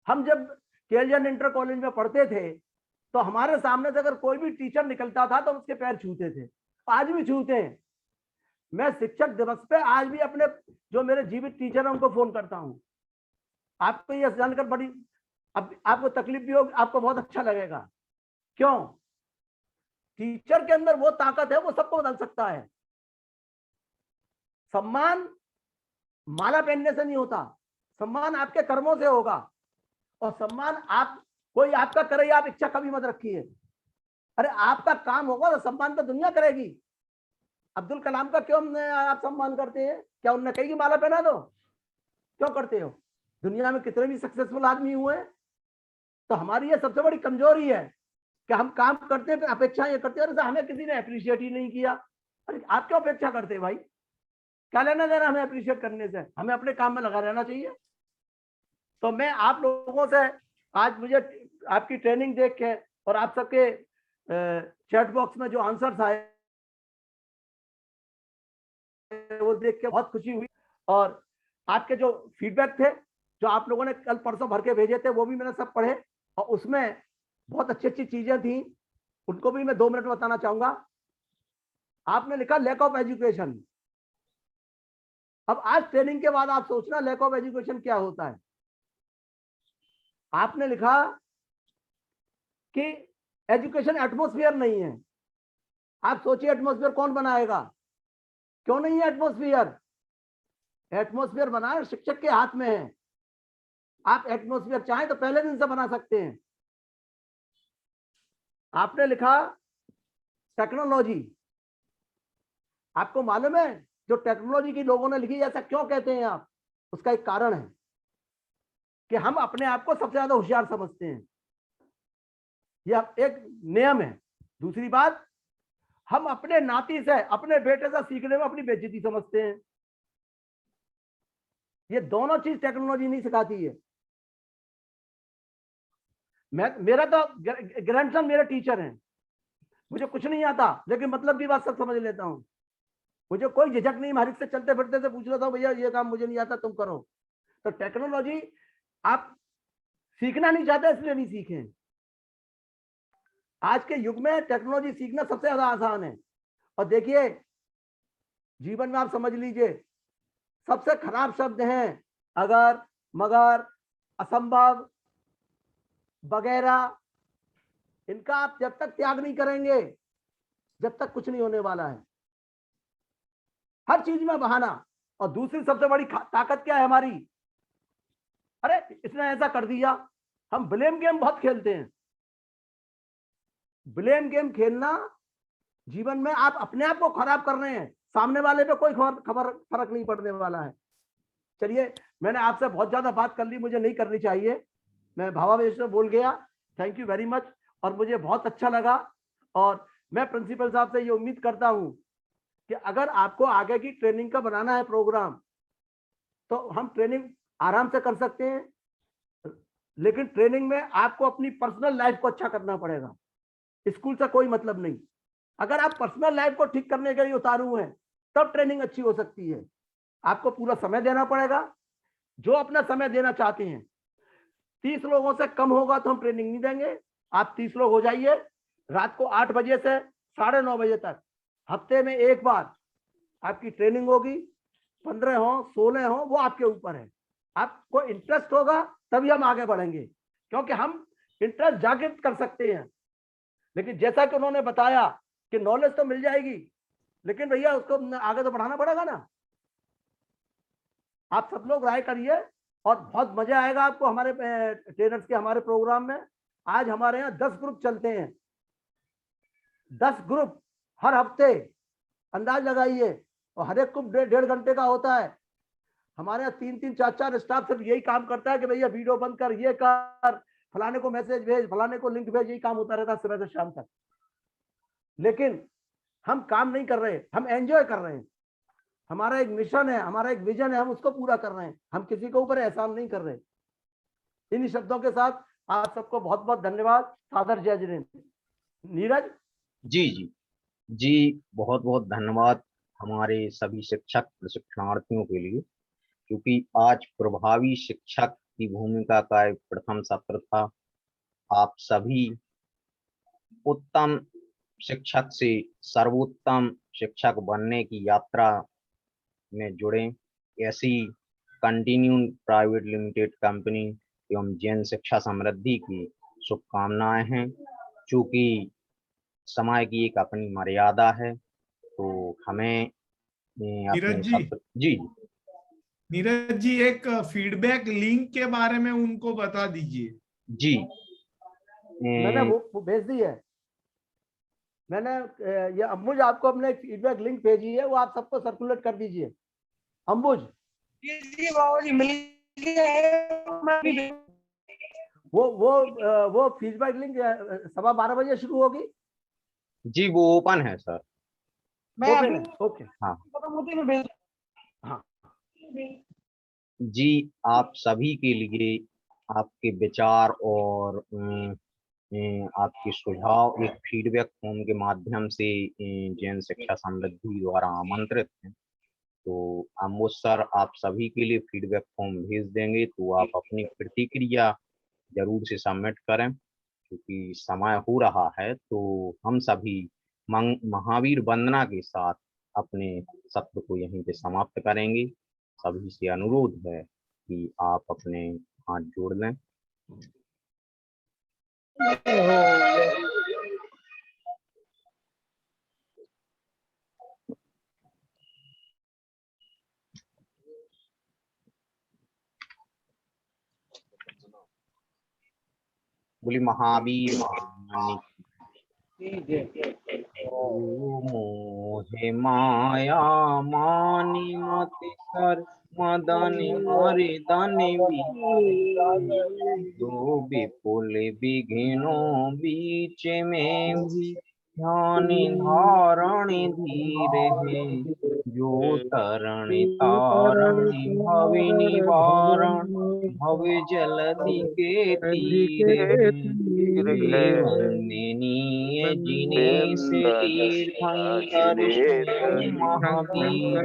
हम जब केएलजन इंटर कॉलेज में पढ़ते थे तो हमारे सामने से अगर कोई भी टीचर निकलता था तो उसके पैर छूते थे, आज भी छूते हैं। मैं शिक्षक दिवस पे आज भी अपने जो मेरे जीवित टीचर हैं उनको फोन करता हूं। आपको यह जानकर बड़ी अब आपको तकलीफ भी होगी, आपको बहुत अच्छा लगेगा। क्यों? टीचर के अंदर वो ताकत है, वो सबको बदल सकता है। सम्मान माला पहनने से नहीं होता, सम्मान आपके कर्मों से होगा। और सम्मान आप कोई आपका करे, आप इच्छा कभी मत रखिए। अरे आपका काम होगा तो सम्मान तो दुनिया करेगी। अब्दुल कलाम का क्यों आप सम्मान करते हैं? क्या उनने कही कि माला पहना दो? क्यों करते हो? दुनिया में कितने भी सक्सेसफुल आदमी हुए। तो हमारी ये सबसे बड़ी कमजोरी है कि हम काम करते हैं, अपेक्षा ये करते हैं, हमें किसी ने अप्रिशिएट ही नहीं किया। अरे आप क्यों अपेक्षा करते हैं भाई? क्या लेना देना हमें अप्रिशिएट करने से? हमें अपने काम में लगा रहना चाहिए। तो मैं आप लोगों से आज मुझे आपकी ट्रेनिंग देख के और आप सबके चैट बॉक्स में जो आंसर्स आए वो देख के बहुत खुशी हुई। और आपके जो फीडबैक थे, जो आप लोगों ने कल परसों भर के भेजे थे, वो भी मैंने सब पढ़े और उसमें बहुत अच्छी अच्छी चीजें थी, उनको भी मैं 2 मिनट में बताना चाहूंगा। आपने लिखा लैक ऑफ एजुकेशन। अब आज ट्रेनिंग के बाद आप सोचना लैक ऑफ एजुकेशन क्या होता है। आपने लिखा कि एजुकेशन एटमॉस्फेयर नहीं है। आप सोचिए एटमॉस्फेयर कौन बनाएगा? क्यों नहीं है एटमॉस्फेयर? एटमॉस्फेयर बनाना शिक्षक के हाथ में है। आप एटमॉस्फेयर चाहें तो पहले दिन से बना सकते हैं। आपने लिखा टेक्नोलॉजी। आपको मालूम है जो टेक्नोलॉजी की लोगों ने लिखी, ऐसा क्यों कहते हैं आप? उसका एक कारण है कि हम अपने आप को सबसे ज्यादा होशियार समझते हैं, यह एक नियम है। दूसरी बात, हम अपने नाती से, अपने बेटे से सीखने में अपनी बेइज्जती समझते हैं। ये दोनों चीज टेक्नोलॉजी नहीं सिखाती है। मेरा तो ग्रैंडसन मेरे टीचर हैं, मुझे कुछ नहीं आता, लेकिन मतलब की बात सब समझ लेता हूँ। मुझे कोई झिझक नहीं, हर एक से चलते फिरते से पूछ लेता हूँ, भैया ये काम मुझे नहीं आता, तुम करो। तो टेक्नोलॉजी आप सीखना नहीं चाहते इसलिए नहीं सीखें। आज के युग में टेक्नोलॉजी सीखना सबसे ज्यादा आसान है। और देखिए जीवन में आप समझ लीजिए, सबसे खराब शब्द हैं अगर, मगर, असंभव वगैरह। इनका आप जब तक त्याग नहीं करेंगे, जब तक कुछ नहीं होने वाला है। हर चीज में बहाना। और दूसरी सबसे बड़ी ताकत क्या है हमारी? अरे इसने ऐसा कर दिया। हम ब्लेम गेम बहुत खेलते हैं। ब्लेम गेम खेलना जीवन में आप अपने आप को खराब कर रहे हैं, सामने वाले पे कोई फर्क नहीं पड़ने वाला है। चलिए, मैंने आपसे बहुत ज्यादा बात कर ली, मुझे नहीं करनी चाहिए, मैं भावावेश में बोल गया। Thank you very much. और मुझे बहुत अच्छा लगा और मैं प्रिंसिपल साहब से ये उम्मीद करता हूं कि अगर आपको आगे की ट्रेनिंग का बनाना है प्रोग्राम तो हम ट्रेनिंग आराम से कर सकते हैं, लेकिन ट्रेनिंग में आपको अपनी पर्सनल लाइफ को अच्छा करना पड़ेगा। स्कूल से कोई मतलब नहीं। अगर आप पर्सनल लाइफ को ठीक करने के लिए उतारू हैं तब ट्रेनिंग अच्छी हो सकती है। आपको पूरा समय देना पड़ेगा। जो अपना समय देना चाहते हैं, 30 लोगों से कम होगा तो हम ट्रेनिंग नहीं देंगे। आप 30 लोग हो जाइए, रात को 8 बजे से 9:30 बजे तक हफ्ते में एक बार आपकी ट्रेनिंग होगी। 15 हो 16 हो वो आपके ऊपर है। आपको इंटरेस्ट होगा तभी हम आगे बढ़ेंगे, क्योंकि हम इंटरेस्ट जागृत कर सकते हैं। लेकिन जैसा कि उन्होंने बताया कि नॉलेज तो मिल जाएगी, लेकिन भैया उसको आगे तो बढ़ाना पड़ेगा ना। आप सब लोग राय करिए और बहुत मजा आएगा आपको हमारे ट्रेनर्स के हमारे प्रोग्राम में। आज हमारे यहाँ 10 ग्रुप चलते हैं, 10 ग्रुप हर हफ्ते। अंदाज लगाइए, और हर एक ग्रुप 1.5 घंटे का होता है। हमारे यहाँ 3-3 4-4 स्टाफ सिर्फ यही काम करता है कि भैया वीडियो बंद कर, ये कर, फलाने को मैसेज भेज, फलाने को लिंक भेज, यही काम होता रहता है सुबह से शाम तक। लेकिन हम काम नहीं कर रहे, हम एंजॉय कर रहे हैं। हमारा एक मिशन है, हमारा एक विजन है, हम उसको पूरा कर रहे हैं। हम किसी के ऊपर एहसान नहीं कर रहे। इन शब्दों के साथ आप सबको बहुत बहुत धन्यवाद। सादर जय जिनेन्द्र। नीरज जी जी जी, बहुत बहुत धन्यवाद हमारे सभी शिक्षक प्रशिक्षणार्थियों के लिए, क्योंकि आज प्रभावी शिक्षक की भूमिका का एक प्रथम सत्र था। आप सभी उत्तम शिक्षक से सर्वोत्तम शिक्षक बनने की यात्रा में जुड़े। ऐसी कंटिन्यू प्राइवेट लिमिटेड कंपनी एवं जैन शिक्षा समृद्धि की शुभकामनाएं हैं। चूंकि समय की एक अपनी मर्यादा है, तो हमें अपने जी नीरज जी एक फीडबैक लिंक के बारे में उनको बता दीजिए। जी, मैंने वो भेज दी है। मैंने ये अंबुज आपको अपने फीडबैक लिंक भेजी है, वो आप सबको सर्कुलेट कर दीजिए। अंबुज वो फीडबैक लिंक 12:15 बजे शुरू होगी। जी वो ओपन है सर। ओके हाँ हाँ जी, आप सभी के लिए आपके विचार और आपके सुझाव एक फीडबैक फॉर्म के माध्यम से जैन शिक्षा समृद्धि द्वारा आमंत्रित हैं। तो अम्बुज सर आप सभी के लिए फीडबैक फॉर्म भेज देंगे, तो आप अपनी प्रतिक्रिया जरूर से सबमिट करें। क्योंकि समय हो रहा है, तो हम सभी महावीर वंदना के साथ अपने सत्र को यहीं पे समाप्त करेंगे। सभी से अनुरोध है कि आप अपने हाथ जोड़ लें। बोली महावीर मोहे माया मानी मति कर मदनी मरे दनी दो विपुल विघ्नो बीच में भी ध्यानी धारणी धीर है जो तरणी तारणी भवि निवारण भव जलधि के तीर वंदनीय जिनेश तीर्थंकर महावीर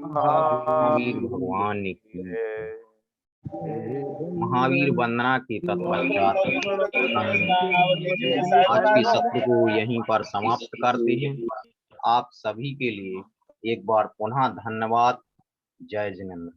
महावीर भगवान की महावीर वंदना के तत्पश्चात आज के सत्र को यहीं पर समाप्त करते हैं। आप सभी के लिए एक बार पुनः धन्यवाद। जय जिनेन्द्र।